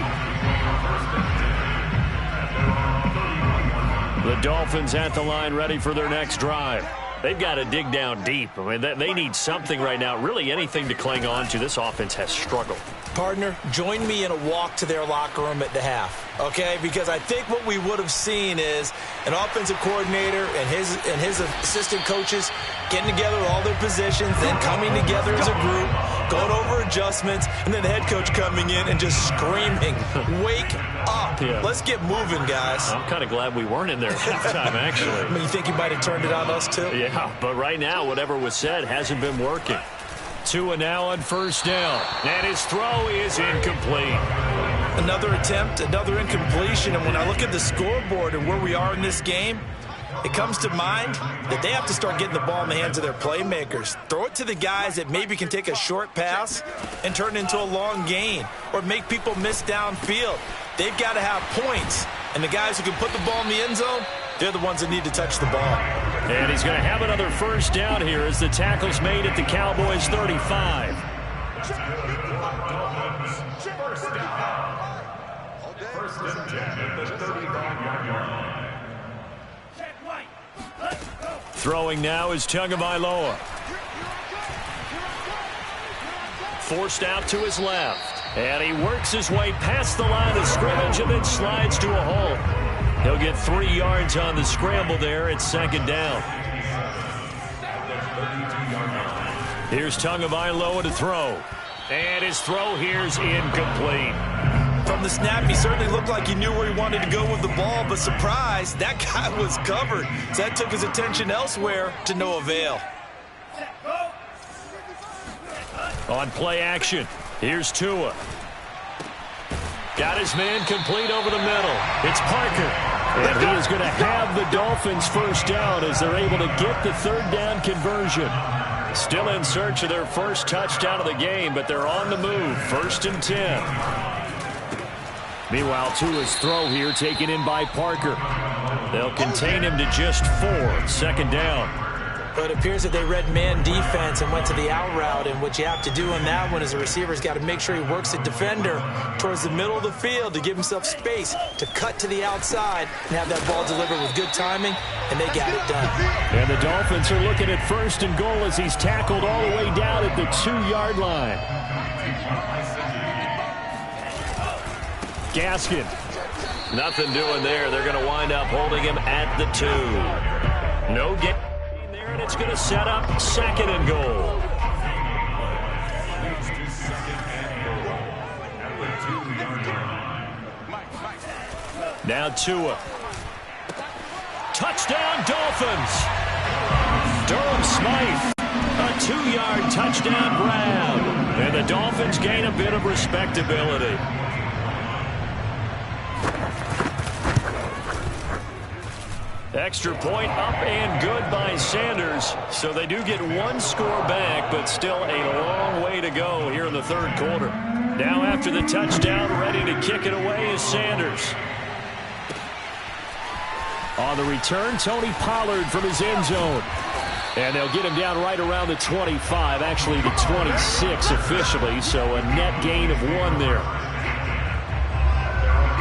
[SPEAKER 2] The Dolphins at the line ready for their next drive. They've got to dig down deep. I mean, they need something right now, really anything to cling on to. This offense has struggled.
[SPEAKER 3] Partner, join me in a walk to their locker room at the half, okay? Because I think what we would have seen is an offensive coordinator and his assistant coaches getting together all their positions, then coming together as a group, going over adjustments, and then the head coach coming in and just screaming, wake up. Yeah. Let's get moving, guys.
[SPEAKER 2] I'm kind of glad we weren't in there at halftime, actually.
[SPEAKER 3] I mean, you think he might have turned it on us, too?
[SPEAKER 2] Yeah, but right now, whatever was said hasn't been working. Tua now on first down, and his throw is incomplete.
[SPEAKER 3] Another attempt, another incompletion, and when I look at the scoreboard and where we are in this game, it comes to mind that they have to start getting the ball in the hands of their playmakers. Throw it to the guys that maybe can take a short pass and turn it into a long gain or make people miss downfield. They've got to have points, and the guys who can put the ball in the end zone, they're the ones that need to touch the ball.
[SPEAKER 2] And he's going to have another first down here as the tackle's made at the Cowboys' 35.
[SPEAKER 6] First and 10 at the 35-yard line.
[SPEAKER 2] Throwing now is Tagovailoa. Forced out to his left. And he works his way past the line of scrimmage and then slides to a halt. He'll get 3 yards on the scramble there at second down. Here's Tagovailoa to throw. And his throw here's incomplete.
[SPEAKER 3] From the snap, he certainly looked like he knew where he wanted to go with the ball, but surprise, that guy was covered. So that took his attention elsewhere to no avail.
[SPEAKER 2] On play action, here's Tua. Got his man complete over the middle. It's Parker. And he is going to have the Dolphins first down as they're able to get the third down conversion. Still in search of their first touchdown of the game, but they're on the move. First and 10. Meanwhile, Tua's throw here taken in by Parker. They'll contain him to just 4. Second down.
[SPEAKER 3] But it appears that they read man defense and went to the out route. And what you have to do on that one is the receiver's got to make sure he works the defender towards the middle of the field to give himself space to cut to the outside and have that ball delivered with good timing, and they got it done.
[SPEAKER 2] And the Dolphins are looking at first and goal as he's tackled all the way down at the 2-yard line. Gaskin. Nothing doing there. They're going to wind up holding him at the 2. No get there, and it's going to set up second and goal. Now Tua. Touchdown, Dolphins. Durham Smythe. A 2-yard touchdown grab. And the Dolphins gain a bit of respectability. Extra point up and good by Sanders. So they do get 1 score back, but still a long way to go here in the third quarter. Now after the touchdown, ready to kick it away is Sanders. On the return, Tony Pollard from his end zone. And they'll get him down right around the 25, actually the 26 officially, so a net gain of 1 there.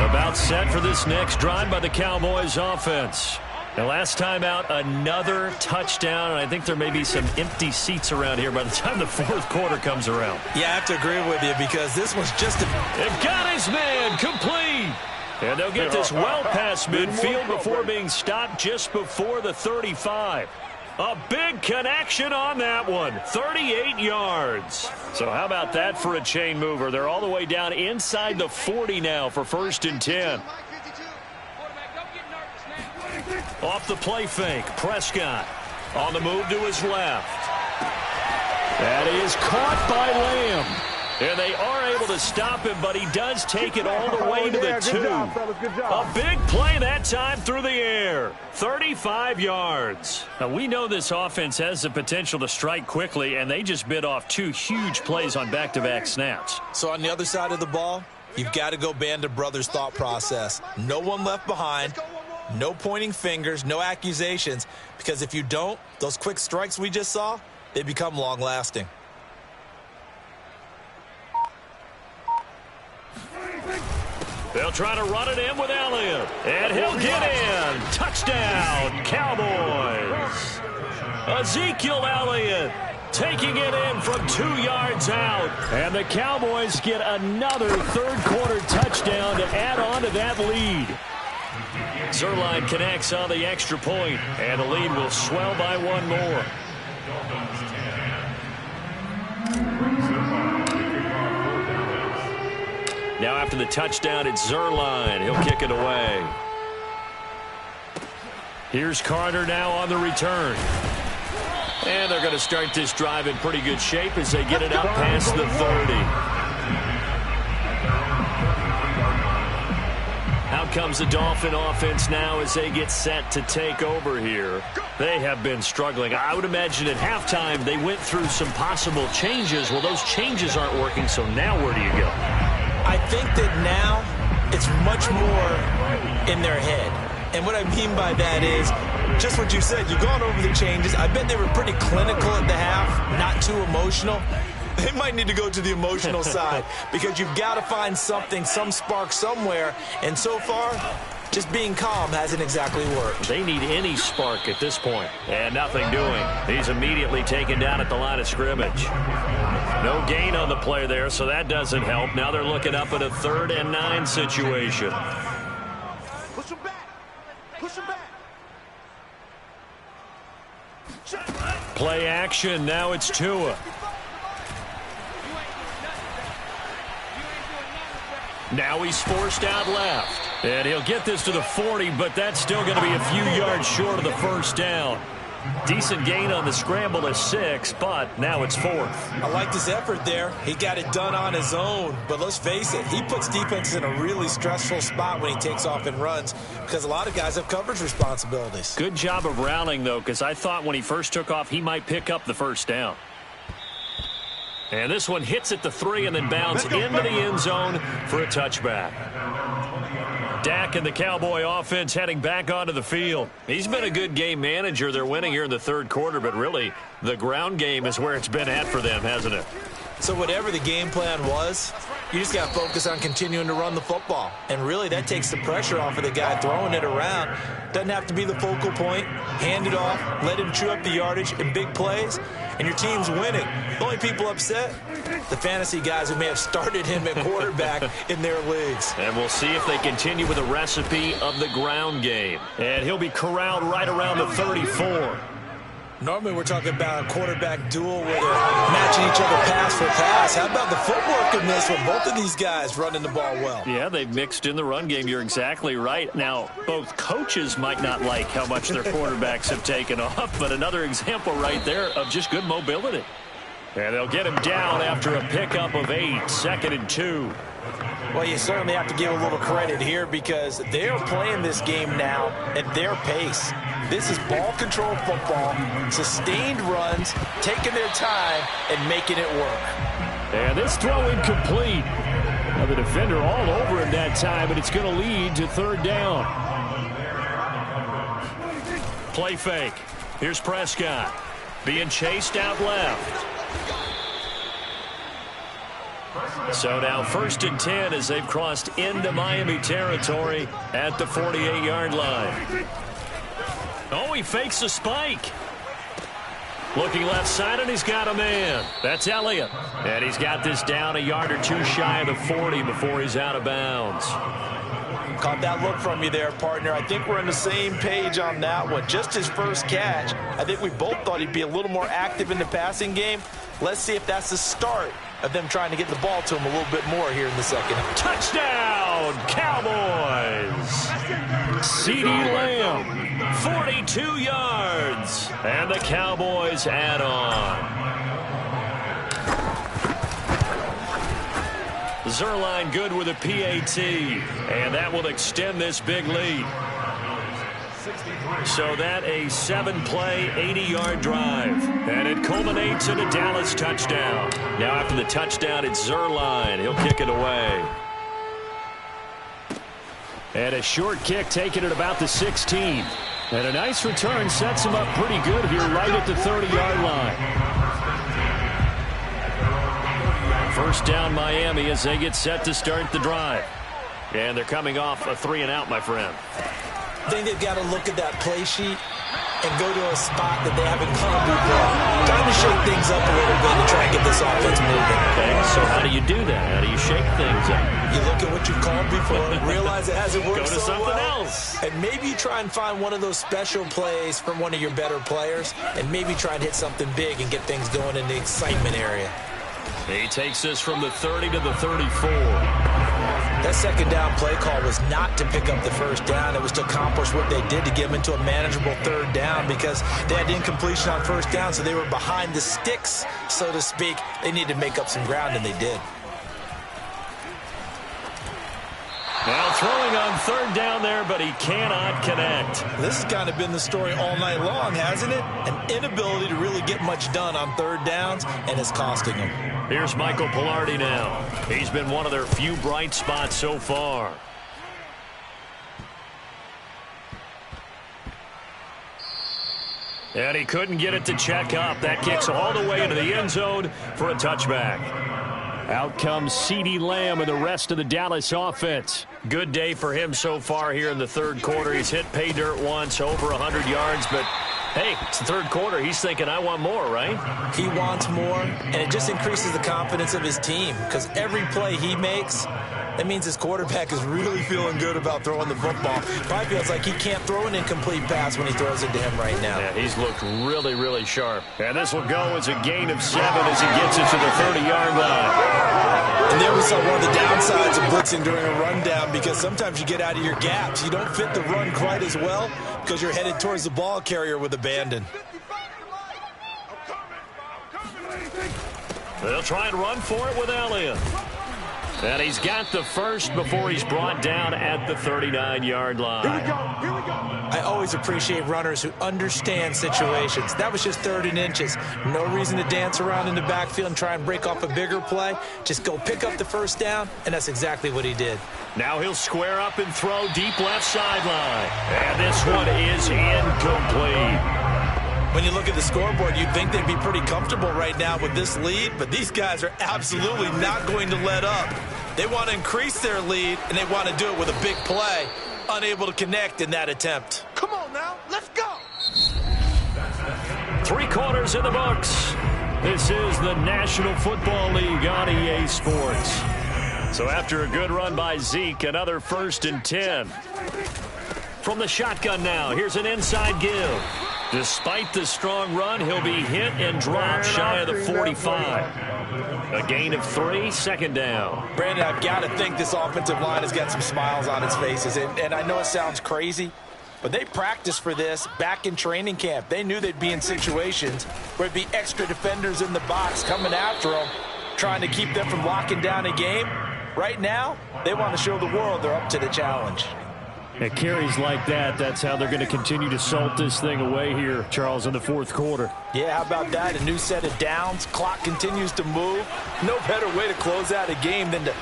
[SPEAKER 2] About set for this next drive by the Cowboys offense. And last time out, another touchdown, and I think there may be some empty seats around here by the time the fourth quarter comes around.
[SPEAKER 3] Yeah, I have to agree with you because this was just a...
[SPEAKER 2] They've got his man complete. And they'll get this well past midfield before being stopped just before the 35. A big connection on that one. 38 yards. So how about that for a chain mover? They're all the way down inside the 40 now for first and 10. Off the play fake, Prescott on the move to his left. That is caught by Lamb. And they are able to stop him, but he does take it all the way to the 2. A big play that time through the air. 35 yards. Now, we know this offense has the potential to strike quickly, and they just bit off 2 huge plays on back-to-back snaps.
[SPEAKER 3] So on the other side of the ball, you've got to go Band of Brothers thought process. No one left behind. No pointing fingers, no accusations, because if you don't, those quick strikes we just saw, they become long-lasting.
[SPEAKER 2] They'll try to run it in with Elliott, and he'll get in. Touchdown, Cowboys. Ezekiel Elliott taking it in from 2 yards out, and the Cowboys get another third-quarter touchdown to add on to that lead. Zerline connects on the extra point, and the lead will swell by 1 more. Now after the touchdown, it's Zerline. He'll kick it away. Here's Carter now on the return. And they're going to start this drive in pretty good shape as they get it up past the 30. comes the Dolphin offense now as they get set to take over here. They have been struggling. I would imagine at halftime they went through some possible changes. Well, those changes aren't working, so now where do you go?
[SPEAKER 3] I think that now it's much more in their head. And what I mean by that is just what you said. You've gone over the changes. I bet they were pretty clinical at the half, not too emotional. They might need to go to the emotional side because you've got to find something, some spark somewhere. And so far, just being calm hasn't exactly worked.
[SPEAKER 2] They need any spark at this point. And nothing doing. He's immediately taken down at the line of scrimmage. No gain on the play there, so that doesn't help. Now they're looking up at a 3rd and 9 situation.
[SPEAKER 4] Push him back. Push him back.
[SPEAKER 2] Play action. Now it's Tua. Now he's forced out left. And he'll get this to the 40, but that's still going to be a few yards short of the first down. Decent gain on the scramble is 6, but now it's 4th.
[SPEAKER 3] I liked his effort there. He got it done on his own. But let's face it, he puts defenses in a really stressful spot when he takes off and runs because a lot of guys have coverage responsibilities.
[SPEAKER 2] Good job of rallying, though, because I thought when he first took off, he might pick up the first down. And this one hits at the 3 and then bounds into the end zone for a touchback. Dak and the Cowboy offense heading back onto the field. He's been a good game manager. They're winning here in the 3rd quarter, but really the ground game is where it's been at for them, hasn't it?
[SPEAKER 3] So whatever the game plan was, you just got to focus on continuing to run the football. And really that takes the pressure off of the guy throwing it around. Doesn't have to be the focal point. Hand it off, let him chew up the yardage in big plays, and your team's winning. The only people upset, the fantasy guys who may have started him at quarterback in their leagues.
[SPEAKER 2] And we'll see if they continue with the recipe of the ground game. And he'll be corralled right around the 34.
[SPEAKER 3] Normally we're talking about a quarterback duel where they're matching each other pass for pass. How about the footwork in this with both of these guys running the ball well?
[SPEAKER 2] Yeah, they've mixed in the run game. You're exactly right. Now, both coaches might not like how much their quarterbacks have taken off, but another example right there of just good mobility. And they'll get him down after a pickup of 8, 2nd and 2.
[SPEAKER 3] Well, you certainly have to give a little credit here because they're playing this game now at their pace. This is ball control football, sustained runs, taking their time and making it work.
[SPEAKER 2] And this throw incomplete. Now the defender all over him that time, but it's going to lead to 3rd down. Play fake. Here's Prescott being chased out left. So now 1st and 10 as they've crossed into Miami territory at the 48-yard line. Oh, he fakes a spike. Looking left side, and he's got a man. That's Elliott. And he's got this down a yard or 2 shy of the 40 before he's out of bounds.
[SPEAKER 3] Caught that look from you there, partner. I think we're on the same page on that one. Just his first catch. I think we both thought he'd be a little more active in the passing game. Let's see if that's the start of them trying to get the ball to him a little bit more here in the second.
[SPEAKER 2] Touchdown, Cowboys! CeeDee Lamb, 42 yards. And the Cowboys add on. Zerline good with a PAT, and that will extend this big lead. So that a 7-play, 80-yard drive, and it culminates in a Dallas touchdown. Now after the touchdown, it's Zerline. He'll kick it away. And a short kick taken at about the 16. And a nice return sets him up pretty good here right at the 30-yard line. First down Miami as they get set to start the drive. And they're coming off a 3-and-out, my friend.
[SPEAKER 3] I think they've got to look at that play sheet and go to a spot that they haven't come before. Time to shake things up a little bit to try and get this offense moving.
[SPEAKER 2] Okay, so how do you do that? How do you shake things up?
[SPEAKER 3] You look at what you've called before, realize it hasn't worked
[SPEAKER 2] so
[SPEAKER 3] well.
[SPEAKER 2] Go to something else.
[SPEAKER 3] And maybe try and find one of those special plays from one of your better players, and maybe try and hit something big and get things going in the excitement area.
[SPEAKER 2] He takes this from the 30 to the 34.
[SPEAKER 3] That second down play call was not to pick up the first down. It was to accomplish what they did to get them into a manageable 3rd down because they had incompletion on first down, so they were behind the sticks, so to speak. They needed to make up some ground, and they did.
[SPEAKER 2] Now throwing on third down there, but he cannot connect.
[SPEAKER 3] This has kind of been the story all night long, hasn't it? An inability to really get much done on third downs, and it's costing him.
[SPEAKER 2] Here's Michael Pilardi now. He's been one of their few bright spots so far. And he couldn't get it to check up. That kicks all the way into the end zone for a touchback. Out comes CeeDee Lamb and the rest of the Dallas offense. Good day for him so far here in the third quarter. He's hit pay dirt once, over 100 yards, but hey, it's the third quarter. He's thinking, I want more, right?
[SPEAKER 3] He wants more, and it just increases the confidence of his team because every play he makes, that means his quarterback is really feeling good about throwing the football. Probably feels like he can't throw an incomplete pass when he throws it to him right now.
[SPEAKER 2] Yeah, he's looked really, really sharp. And this will go as a gain of 7 as he gets it to the 30-yard line.
[SPEAKER 3] And there we saw one of the downsides of blitzing during a rundown because sometimes you get out of your gaps. You don't fit the run quite as well because you're headed towards the ball carrier with abandon.
[SPEAKER 2] They'll try and run for it with Elliott. And he's got the first before he's brought down at the 39-yard line.
[SPEAKER 4] Here we go. Here we go.
[SPEAKER 3] I always appreciate runners who understand situations. That was just 3rd and inches. No reason to dance around in the backfield and try and break off a bigger play. Just go pick up the first down, and that's exactly what he did.
[SPEAKER 2] Now he'll square up and throw deep left sideline. And this one is incomplete.
[SPEAKER 3] When you look at the scoreboard, you'd think they'd be pretty comfortable right now with this lead, but these guys are absolutely not going to let up. They want to increase their lead, and they want to do it with a big play. Unable to connect in that attempt.
[SPEAKER 4] Come on now, let's go.
[SPEAKER 2] 3 quarters in the books. This is the National Football League on EA Sports. So after a good run by Zeke, another 1st and 10. From the shotgun now, here's an inside give. Despite the strong run, he'll be hit and dropped shy of the 45. A gain of 3, 2nd down.
[SPEAKER 3] Brandon, I've got to think this offensive line has got some smiles on its faces. And I know it sounds crazy, but they practiced for this back in training camp. They knew they'd be in situations where it'd be extra defenders in the box coming after them, trying to keep them from locking down a game. Right now, they want to show the world they're up to the challenge.
[SPEAKER 2] At carries like that, that's how they're going to continue to salt this thing away here, Charles, in the 4th quarter.
[SPEAKER 3] Yeah, how about that? A new set of downs. Clock continues to move. No better way to close out a game than to...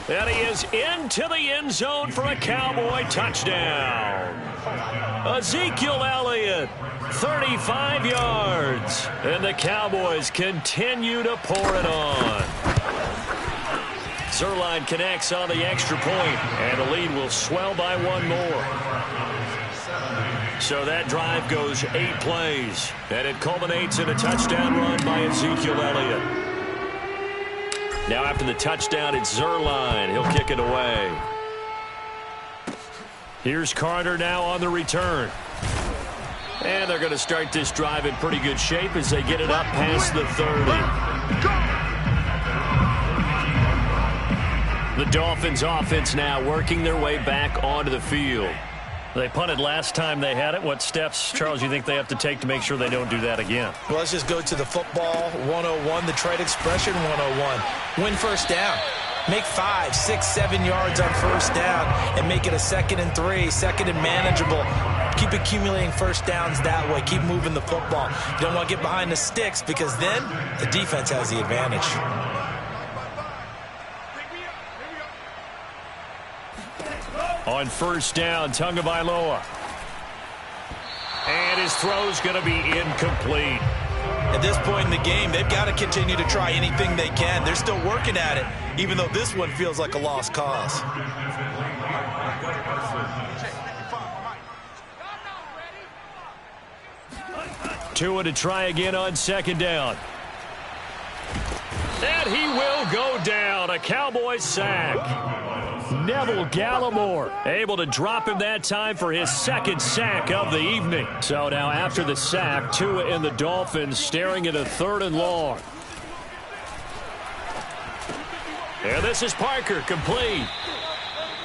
[SPEAKER 2] And he is into the end zone for a Cowboy touchdown. Ezekiel Elliott, 35 yards. And the Cowboys continue to pour it on. Zerline connects on the extra point, and the lead will swell by 1 more. So that drive goes 8 plays, and it culminates in a touchdown run by Ezekiel Elliott. Now after the touchdown, it's Zerline. He'll kick it away. Here's Carter now on the return. And they're going to start this drive in pretty good shape as they get it up past the 30. The Dolphins offense now working their way back onto the field. They punted last time they had it. What steps, Charles, you think they have to take to make sure they don't do that again?
[SPEAKER 3] Well, let's just go to the football 101, the trade expression 101. Win first down. Make 5, 6, 7 yards on first down and make it a 2nd and 3, 2nd and manageable. Keep accumulating first downs that way. Keep moving the football. You don't want to get behind the sticks because then the defense has the advantage.
[SPEAKER 2] On first down, Tagovailoa. And his throw's going to be incomplete.
[SPEAKER 3] At this point in the game, they've got to continue to try anything they can. They're still working at it, even though this one feels like a lost cause.
[SPEAKER 2] Tua to try again on 2nd down. And he will go down. A Cowboys sack. Neville Gallimore able to drop him that time for his 2nd sack of the evening. So now after the sack, Tua and the Dolphins staring at a 3rd and long. And this is Parker, complete.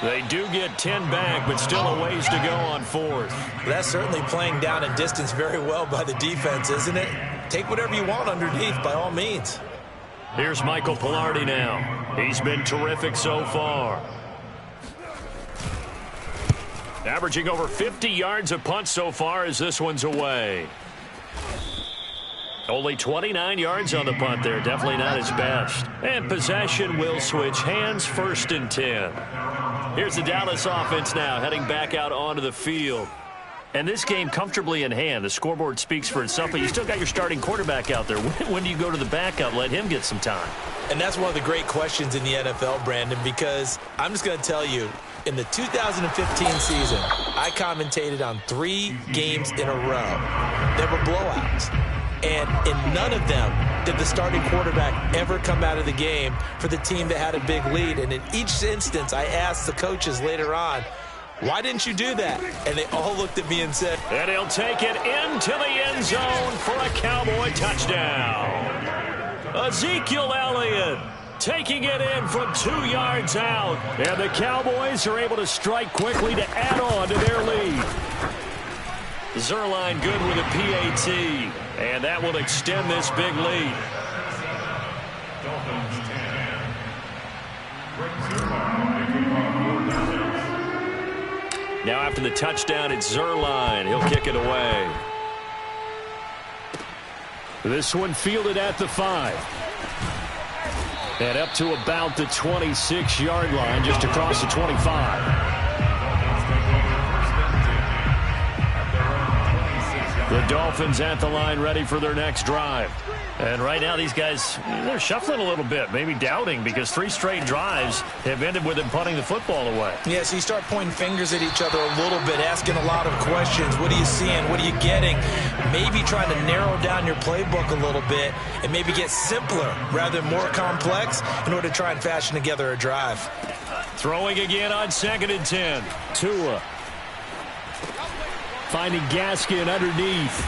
[SPEAKER 2] They do get 10 back, but still a ways to go on 4th.
[SPEAKER 3] That's certainly playing down in distance very well by the defense, isn't it? Take whatever you want underneath, by all means.
[SPEAKER 2] Here's Michael Pilardi now. He's been terrific so far. Averaging over 50 yards a punt so far as this one's away. Only 29 yards on the punt there. Definitely not his best. And possession will switch hands, 1st and 10. Here's the Dallas offense now heading back out onto the field. And this game comfortably in hand. The scoreboard speaks for itself, but you still got your starting quarterback out there. When do you go to the backup? Let him get some time.
[SPEAKER 3] And that's one of the great questions in the NFL, Brandon, because I'm just going to tell you, in the 2015 season, I commentated on 3 games in a row. They were blowouts. And in none of them did the starting quarterback ever come out of the game for the team that had a big lead. And in each instance, I asked the coaches later on, why didn't you do that? And they all looked at me and said,
[SPEAKER 2] and he'll take it into the end zone for a Cowboy touchdown. Ezekiel Elliott taking it in from 2 yards out. And the Cowboys are able to strike quickly to add on to their lead. Zerline good with a PAT. And that will extend this big lead. Now after the touchdown, it's Zerline. He'll kick it away. This one fielded at the 5. And up to about the 26-yard line, just across the 25. The Dolphins at the line ready for their next drive. And right now these guys, they're shuffling a little bit, maybe doubting, because 3 straight drives have ended with them punting the football away.
[SPEAKER 3] Yeah, so you start pointing fingers at each other a little bit, asking a lot of questions. What are you seeing? What are you getting? Maybe trying to narrow down your playbook a little bit and maybe get simpler rather than more complex in order to try and fashion together a drive.
[SPEAKER 2] Throwing again on 2nd and 10. Tua. Finding Gaskin underneath.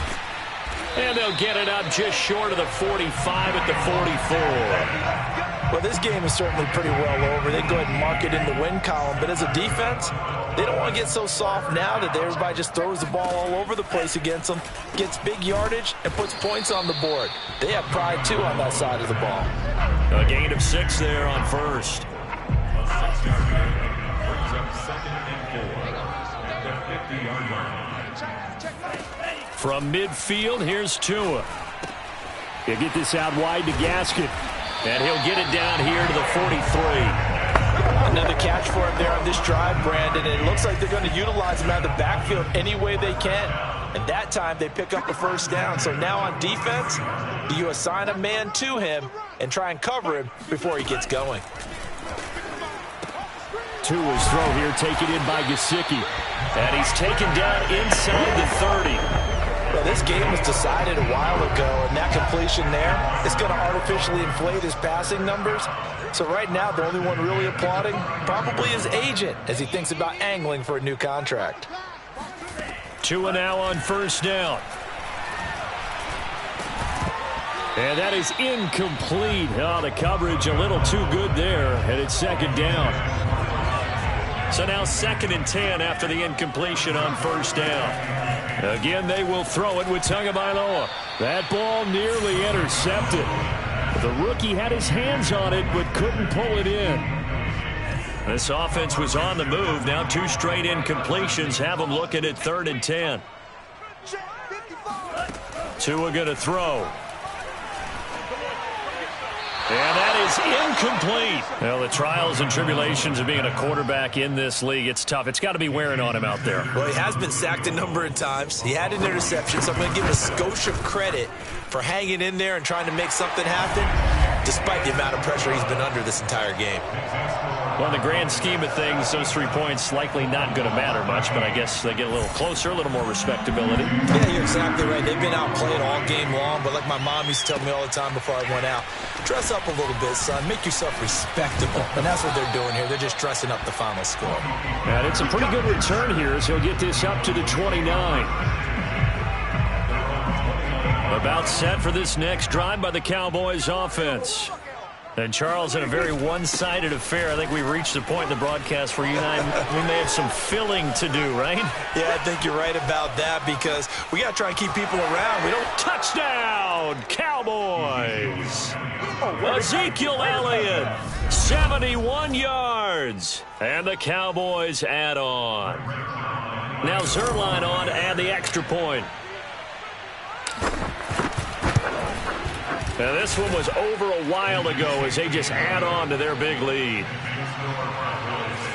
[SPEAKER 2] And they'll get it up just short of the 45 at the 44.
[SPEAKER 3] Well, this game is certainly pretty well over. They go ahead and mark it in the win column. But as a defense, they don't want to get so soft now that everybody just throws the ball all over the place against them, gets big yardage, and puts points on the board. They have pride, too, on that side of the ball.
[SPEAKER 2] A gain of 6 there on 1st.
[SPEAKER 6] A 6-yard gain brings up 2nd and 4 at the 50-yard line.
[SPEAKER 2] From midfield, here's Tua. He'll get this out wide to Gaskin. And he'll get it down here to the 43.
[SPEAKER 3] Another catch for him there on this drive, Brandon. And it looks like they're going to utilize him out of the backfield any way they can. And that time they pick up a 1st down. So now on defense, do you assign a man to him and try and cover him before he gets going?
[SPEAKER 2] Tua's throw here taken in by Gesicki. And he's taken down inside the 30.
[SPEAKER 3] Well, this game was decided a while ago, and that completion there is going to artificially inflate his passing numbers. So right now, the only one really applauding probably his agent as he thinks about angling for a new contract.
[SPEAKER 2] Tua now on 1st down. And that is incomplete. Oh, the coverage a little too good there, and it's 2nd down. So now 2nd and 10 after the incompletion on 1st down. Again, they will throw it with Tagovailoa. That ball nearly intercepted. The rookie had his hands on it but couldn't pull it in. This offense was on the move. Now 2 straight incompletions have them looking at 3rd and 10. Tua going to throw. And that is incomplete. Well, the trials and tribulations of being a quarterback in this league, it's tough. It's got to be wearing on him out there.
[SPEAKER 3] Well, he has been sacked a number of times. He had an interception, so I'm going to give him a skosh of credit for hanging in there and trying to make something happen, despite the amount of pressure he's been under this entire game.
[SPEAKER 2] Well, in the grand scheme of things, those 3 points likely not going to matter much, but I guess they get a little closer, a little more respectability.
[SPEAKER 3] Yeah, you're exactly right. They've been outplayed all game long, but like my mom used to tell me all the time before I went out, dress up a little bit, son. Make yourself respectable. And that's what they're doing here. They're just dressing up the final score.
[SPEAKER 2] And it's a pretty good return here as he'll get this up to the 29. About set for this next drive by the Cowboys offense. And, Charles, in a very one-sided affair, I think we've reached the point in the broadcast where you and I, we may have some filling to do, right?
[SPEAKER 3] Yeah, I think you're right about that because we got to try and keep people around. We don't...
[SPEAKER 2] Touchdown, Cowboys! Ezekiel Elliott, 71 yards. And the Cowboys add on. Now Zerline on to add the extra point. Now this one was over a while ago as they just add on to their big lead.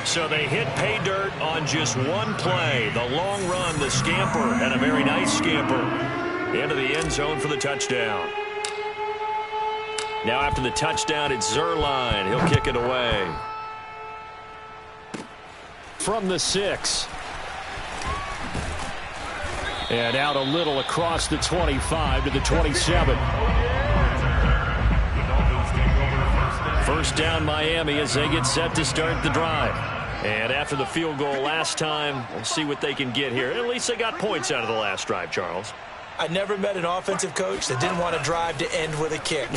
[SPEAKER 2] So they hit pay dirt on just one play. The long run, the scamper, and a very nice scamper into the end zone for the touchdown. Now after the touchdown, it's Zerline. He'll kick it away. From the 6. And out a little across the 25 to the 27. First down Miami as they get set to start the drive. And after the field goal last time, we'll see what they can get here. At least they got points out of the last drive, Charles.
[SPEAKER 3] I never met an offensive coach that didn't want to drive to end with a kick.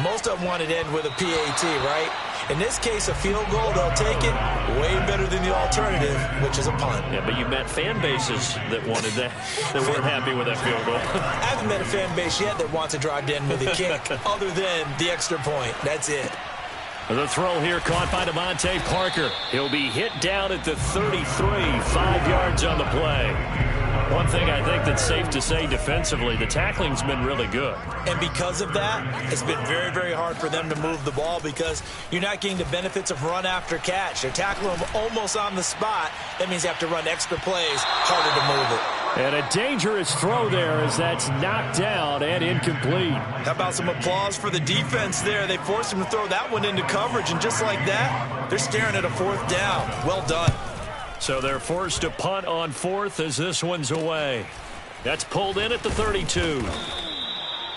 [SPEAKER 3] Most of them wanted to end with a PAT, right? In this case, a field goal, they'll take it way better than the alternative, which is a punt.
[SPEAKER 2] Yeah, but you met fan bases that wanted that, that weren't happy with that field goal.
[SPEAKER 3] I haven't met a fan base yet that wants to drive to end with a kick other than the extra point. That's it.
[SPEAKER 2] The throw here caught by Devontae Parker. He'll be hit down at the 33, 5 yards on the play. One thing I think that's safe to say defensively, the tackling's been really good.
[SPEAKER 3] And because of that, it's been very, very hard for them to move the ball because you're not getting the benefits of run after catch. They're tackling them almost on the spot. That means you have to run extra plays, harder to move it.
[SPEAKER 2] And a dangerous throw there as that's knocked down and incomplete.
[SPEAKER 3] How about some applause for the defense there? They forced him to throw that one into coverage, and just like that, they're staring at a 4th down. Well done.
[SPEAKER 2] So they're forced to punt on 4th as this one's away. That's pulled in at the 32.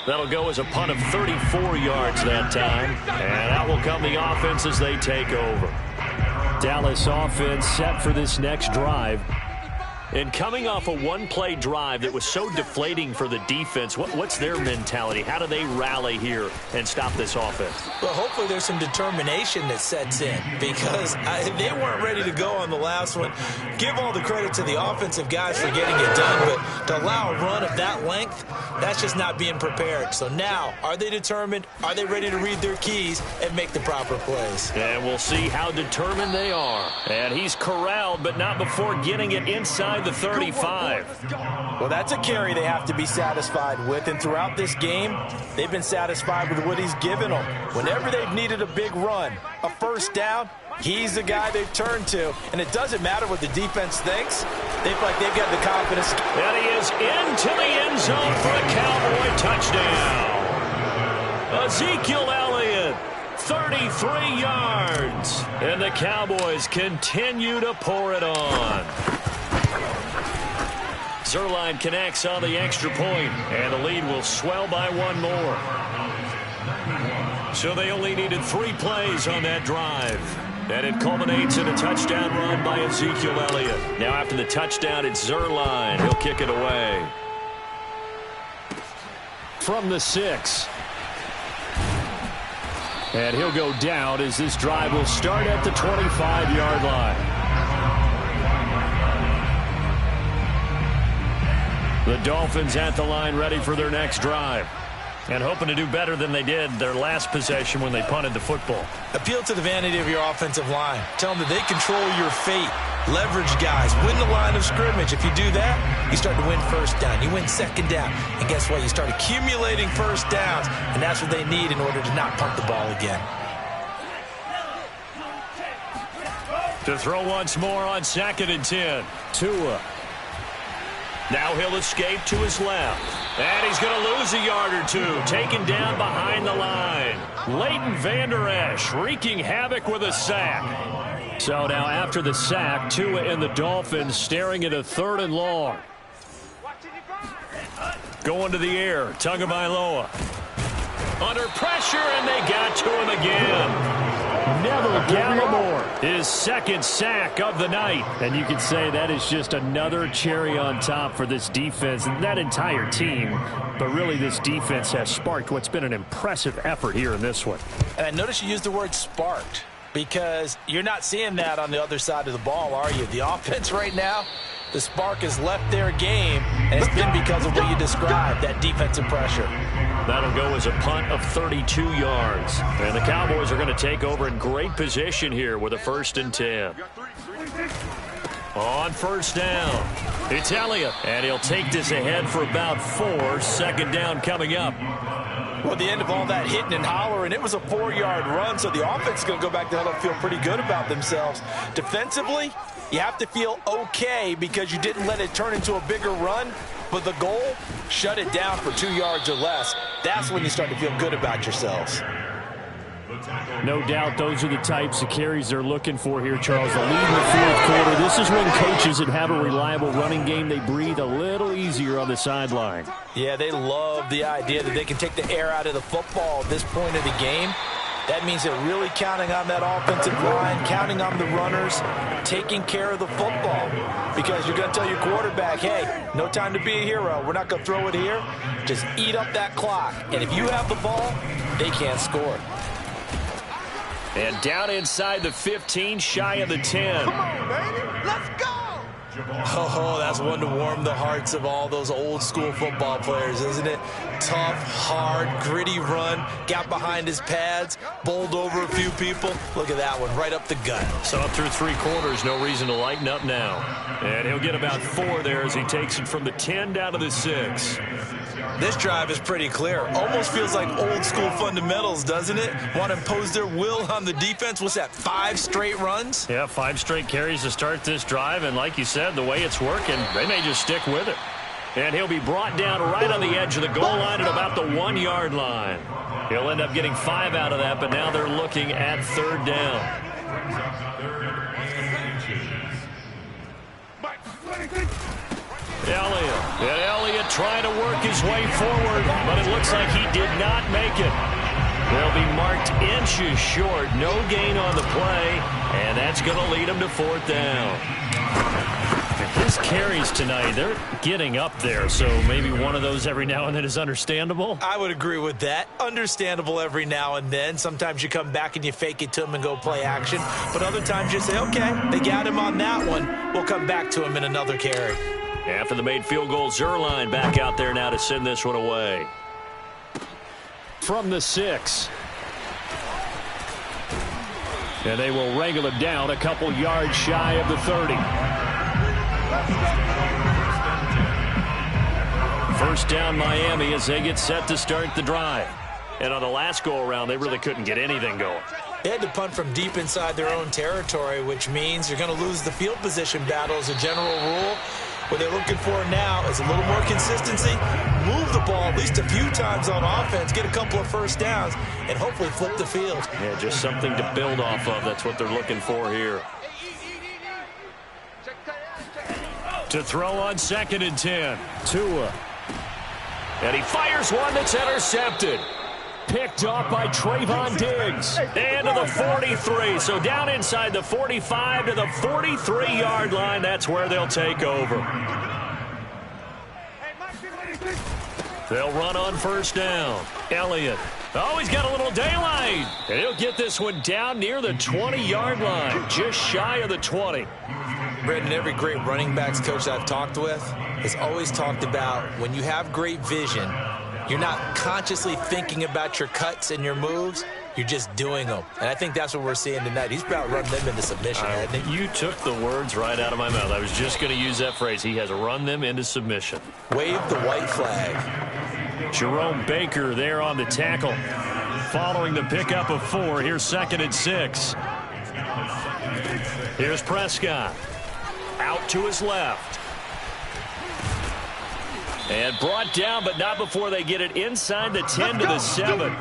[SPEAKER 2] That'll go as a punt of 34 yards that time. And out will come the offense as they take over. Dallas offense set for this next drive. And coming off a one-play drive that was so deflating for the defense, what's their mentality? How do they rally here and stop this offense?
[SPEAKER 3] Well, hopefully there's some determination that sets in because they weren't ready to go on the last one. Give all the credit to the offensive guys for getting it done, but to allow a run of that length, that's just not being prepared. So now, are they determined? Are they ready to read their keys and make the proper plays?
[SPEAKER 2] And we'll see how determined they are. And he's corralled, but not before getting it inside the 35.
[SPEAKER 3] Well, that's a carry they have to be satisfied with, and throughout this game, they've been satisfied with what he's given them. Whenever they've needed a big run, a first down, he's the guy they've turned to, and it doesn't matter what the defense thinks. They feel like they've got the confidence.
[SPEAKER 2] And he is into the end zone for a Cowboy touchdown. Ezekiel Elliott, 33 yards, and the Cowboys continue to pour it on. Zerline connects on the extra point, and the lead will swell by one more. So they only needed 3 plays on that drive. And it culminates in a touchdown run by Ezekiel Elliott. Now after the touchdown, it's Zerline. He'll kick it away. From the 6. And he'll go down as this drive will start at the 25-yard line. The Dolphins at the line ready for their next drive. And hoping to do better than they did their last possession when they punted the football.
[SPEAKER 3] Appeal to the vanity of your offensive line. Tell them that they control your fate. Leverage guys. Win the line of scrimmage. If you do that, you start to win first down. You win second down. And guess what? You start accumulating first downs. And that's what they need in order to not punt the ball again.
[SPEAKER 2] To throw once more on 2nd and 10. Tua. Now he'll escape to his left. And he's going to lose a yard or two. Taken down behind the line. Leighton Vander Esch wreaking havoc with a sack. So now after the sack, Tua and the Dolphins staring at a 3rd and long. Going to the air. Tagovailoa. Under pressure, and they got to him again. Neville Gallimore, his 2nd sack of the night. And you could say that is just another cherry on top for this defense and that entire team. But really, this defense has sparked what's been an impressive effort here in this one.
[SPEAKER 3] And I noticed you used the word sparked because you're not seeing that on the other side of the ball, are you? The offense right now, the spark has left their game, and it's been because of what you described, that defensive pressure.
[SPEAKER 2] That'll go as a punt of 32 yards. And the Cowboys are going to take over in great position here with a 1st and 10. On 1st down. It's Elliott, and he'll take this ahead for about 4. Second down coming up.
[SPEAKER 3] Well, at the end of all that hitting and hollering, it was a 4-yard run, so the offense is going to go back there and feel pretty good about themselves. Defensively, you have to feel okay because you didn't let it turn into a bigger run, but the goal, shut it down for 2 yards or less. That's when you start to feel good about yourselves.
[SPEAKER 8] No doubt those are the types of carries they're looking for here, Charles. The lead in the fourth quarter. This is when coaches that have a reliable running game, they breathe a little easier on the sideline.
[SPEAKER 3] Yeah, they love the idea that they can take the air out of the football at this point of the game. That means they're really counting on that offensive line, counting on the runners, taking care of the football. Because you're going to tell your quarterback, hey, no time to be a hero. We're not going to throw it here. Just eat up that clock. And if you have the ball, they can't score.
[SPEAKER 2] And down inside the 15, shy of the 10.
[SPEAKER 4] Come on, baby. Let's go.
[SPEAKER 3] Oh, that's one to warm the hearts of all those old school football players, isn't it? Tough, hard, gritty run, got behind his pads, bowled over a few people. Look at that one, right up the gut.
[SPEAKER 2] So through 3 quarters, no reason to lighten up now. And he'll get about 4 there as he takes it from the 10 down to the 6.
[SPEAKER 3] This drive is pretty clear. Almost feels like old school fundamentals, doesn't it? Want to impose their will on the defense. What's that, 5 straight runs?
[SPEAKER 2] Yeah, 5 straight carries to start this drive. And like you said, the way it's working, they may just stick with it. And he'll be brought down right on the edge of the goal line at about the 1-yard line. He'll end up getting 5 out of that, but now they're looking at 3rd down. Elliott trying to work his way forward, but it looks like he did not make it. They'll be marked inches short. No gain on the play, and that's going to lead him to 4th down. His carries tonight, they're getting up there, so maybe one of those every now and then is understandable.
[SPEAKER 3] I would agree with that. Understandable every now and then. Sometimes you come back and you fake it to him and go play action, but other times you say, okay, they got him on that one. We'll come back to him in another carry.
[SPEAKER 2] After the made field goal, Zerline back out there now to send this one away.
[SPEAKER 8] From the 6. And they will wrangle him down a couple yards shy of the 30.
[SPEAKER 2] 1st down Miami as they get set to start the drive. And on the last go-around, they really couldn't get anything going.
[SPEAKER 3] They had to punt from deep inside their own territory, which means you're going to lose the field position battle as a general rule. What they're looking for now is a little more consistency, move the ball at least a few times on offense, get a couple of 1st downs, and hopefully flip the field.
[SPEAKER 2] Yeah, just something to build off of. That's what they're looking for here. To throw on 2nd and 10.
[SPEAKER 8] Tua.
[SPEAKER 2] And he fires one that's intercepted.
[SPEAKER 8] Picked off by Trayvon Diggs.
[SPEAKER 2] And to the 43. So down inside the 45 to the 43-yard line. That's where they'll take over. They'll run on 1st down. Elliott. Oh, he's got a little daylight. And he'll get this one down near the 20-yard line. Just shy of the 20.
[SPEAKER 3] Brandon, every great running backs coach I've talked with has always talked about when you have great vision, you're not consciously thinking about your cuts and your moves. You're just doing them. And I think that's what we're seeing tonight. He's about running them into submission, hasn't he?
[SPEAKER 2] You took the words right out of my mouth. I was just going to use that phrase. He has run them into submission.
[SPEAKER 3] Wave the white flag.
[SPEAKER 2] Jerome Baker there on the tackle. Following the pickup of 4, here's 2nd and 6. Here's Prescott. Out to his left. And brought down, but not before they get it inside the 10 to the 7.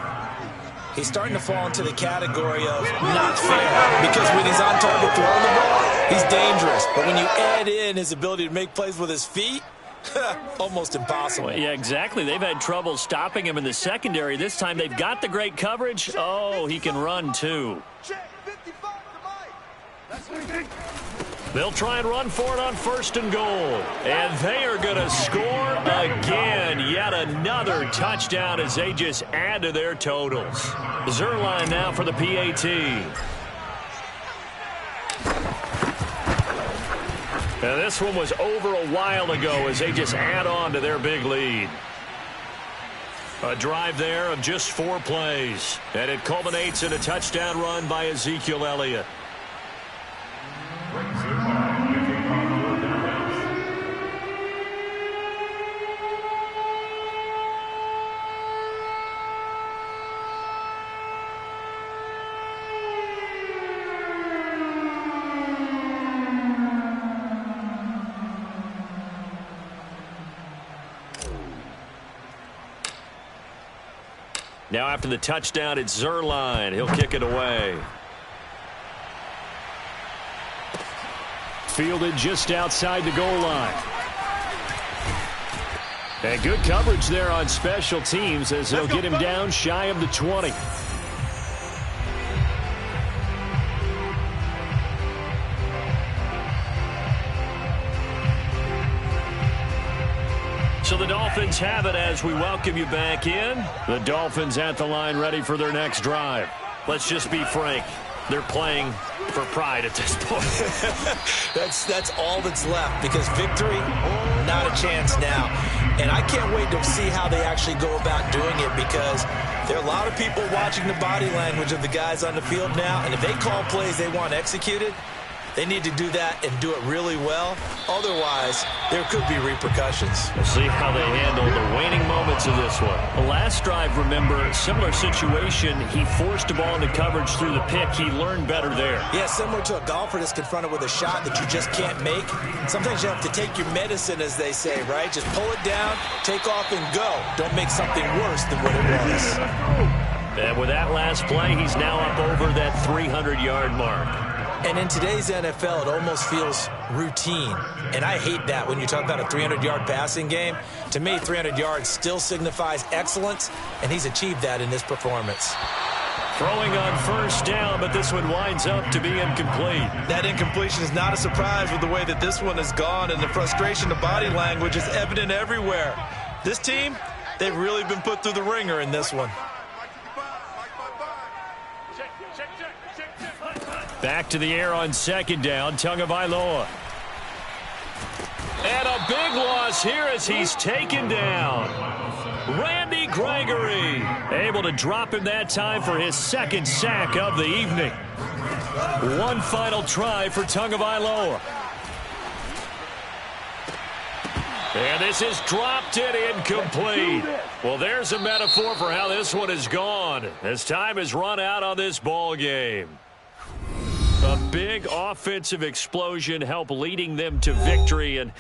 [SPEAKER 3] He's starting to fall into the category of not fair, because when he's on target throwing the ball, he's dangerous. But when you add in his ability to make plays with his feet, almost impossible.
[SPEAKER 2] Well, yeah, exactly. They've had trouble stopping him in the secondary. This time they've got the great coverage. Oh, he can run too. They'll try and run for it on 1st and goal. And they are going to score again. Yet another touchdown as they just add to their totals. Zerline now for the PAT. Now this one was over a while ago as they just add on to their big lead. A drive there of just 4 plays. And it culminates in a touchdown run by Ezekiel Elliott. Now after the touchdown, it's Zerline. He'll kick it away.
[SPEAKER 8] Fielded just outside the goal line. And good coverage there on special teams as they'll get him down shy of the 20.
[SPEAKER 2] So the Dolphins have it as we welcome you back in. The Dolphins at the line ready for their next drive. Let's just be frank. They're playing for pride at this point.
[SPEAKER 3] That's all that's left because victory, not a chance now. And I can't wait to see how they actually go about doing it because there are a lot of people watching the body language of the guys on the field now. And if they call plays they want executed, they need to do that and do it really well. Otherwise, there could be repercussions.
[SPEAKER 2] We'll see how they handle the waning moments of this one.
[SPEAKER 8] The last drive, remember, similar situation. He forced the ball into coverage through the pick. He learned better there.
[SPEAKER 3] Yeah, similar to a golfer that's confronted with a shot that you just can't make. Sometimes you have to take your medicine, as they say, right? Just pull it down, take off, and go. Don't make something worse than what it was.
[SPEAKER 2] And with that last play, he's now up over that 300-yard mark.
[SPEAKER 3] And in today's NFL, it almost feels routine. And I hate that when you talk about a 300-yard passing game. To me, 300 yards still signifies excellence, and he's achieved that in this performance.
[SPEAKER 2] Throwing on first down, but this one winds up to be incomplete.
[SPEAKER 3] That incompletion is not a surprise with the way that this one has gone, and the frustration of body language is evident everywhere. This team, they've really been put through the ringer in this one.
[SPEAKER 8] Back to the air on second down, Tagovailoa.
[SPEAKER 2] And a big loss here as he's taken down. Randy Gregory
[SPEAKER 8] Able to drop him that time for his second sack of the evening. One final try for Tagovailoa.
[SPEAKER 2] And this is dropped and incomplete. Well, there's a metaphor for how this one has gone as time has run out on this ball game. A big offensive explosion helped leading them to victory. And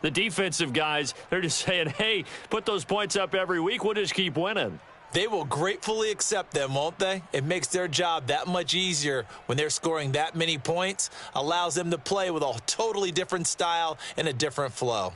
[SPEAKER 2] the defensive guys, they're just saying, hey, put those points up every week. We'll just keep winning.
[SPEAKER 3] They will gratefully accept them, won't they? It makes their job that much easier when they're scoring that many points. Allows them to play with a totally different style and a different flow.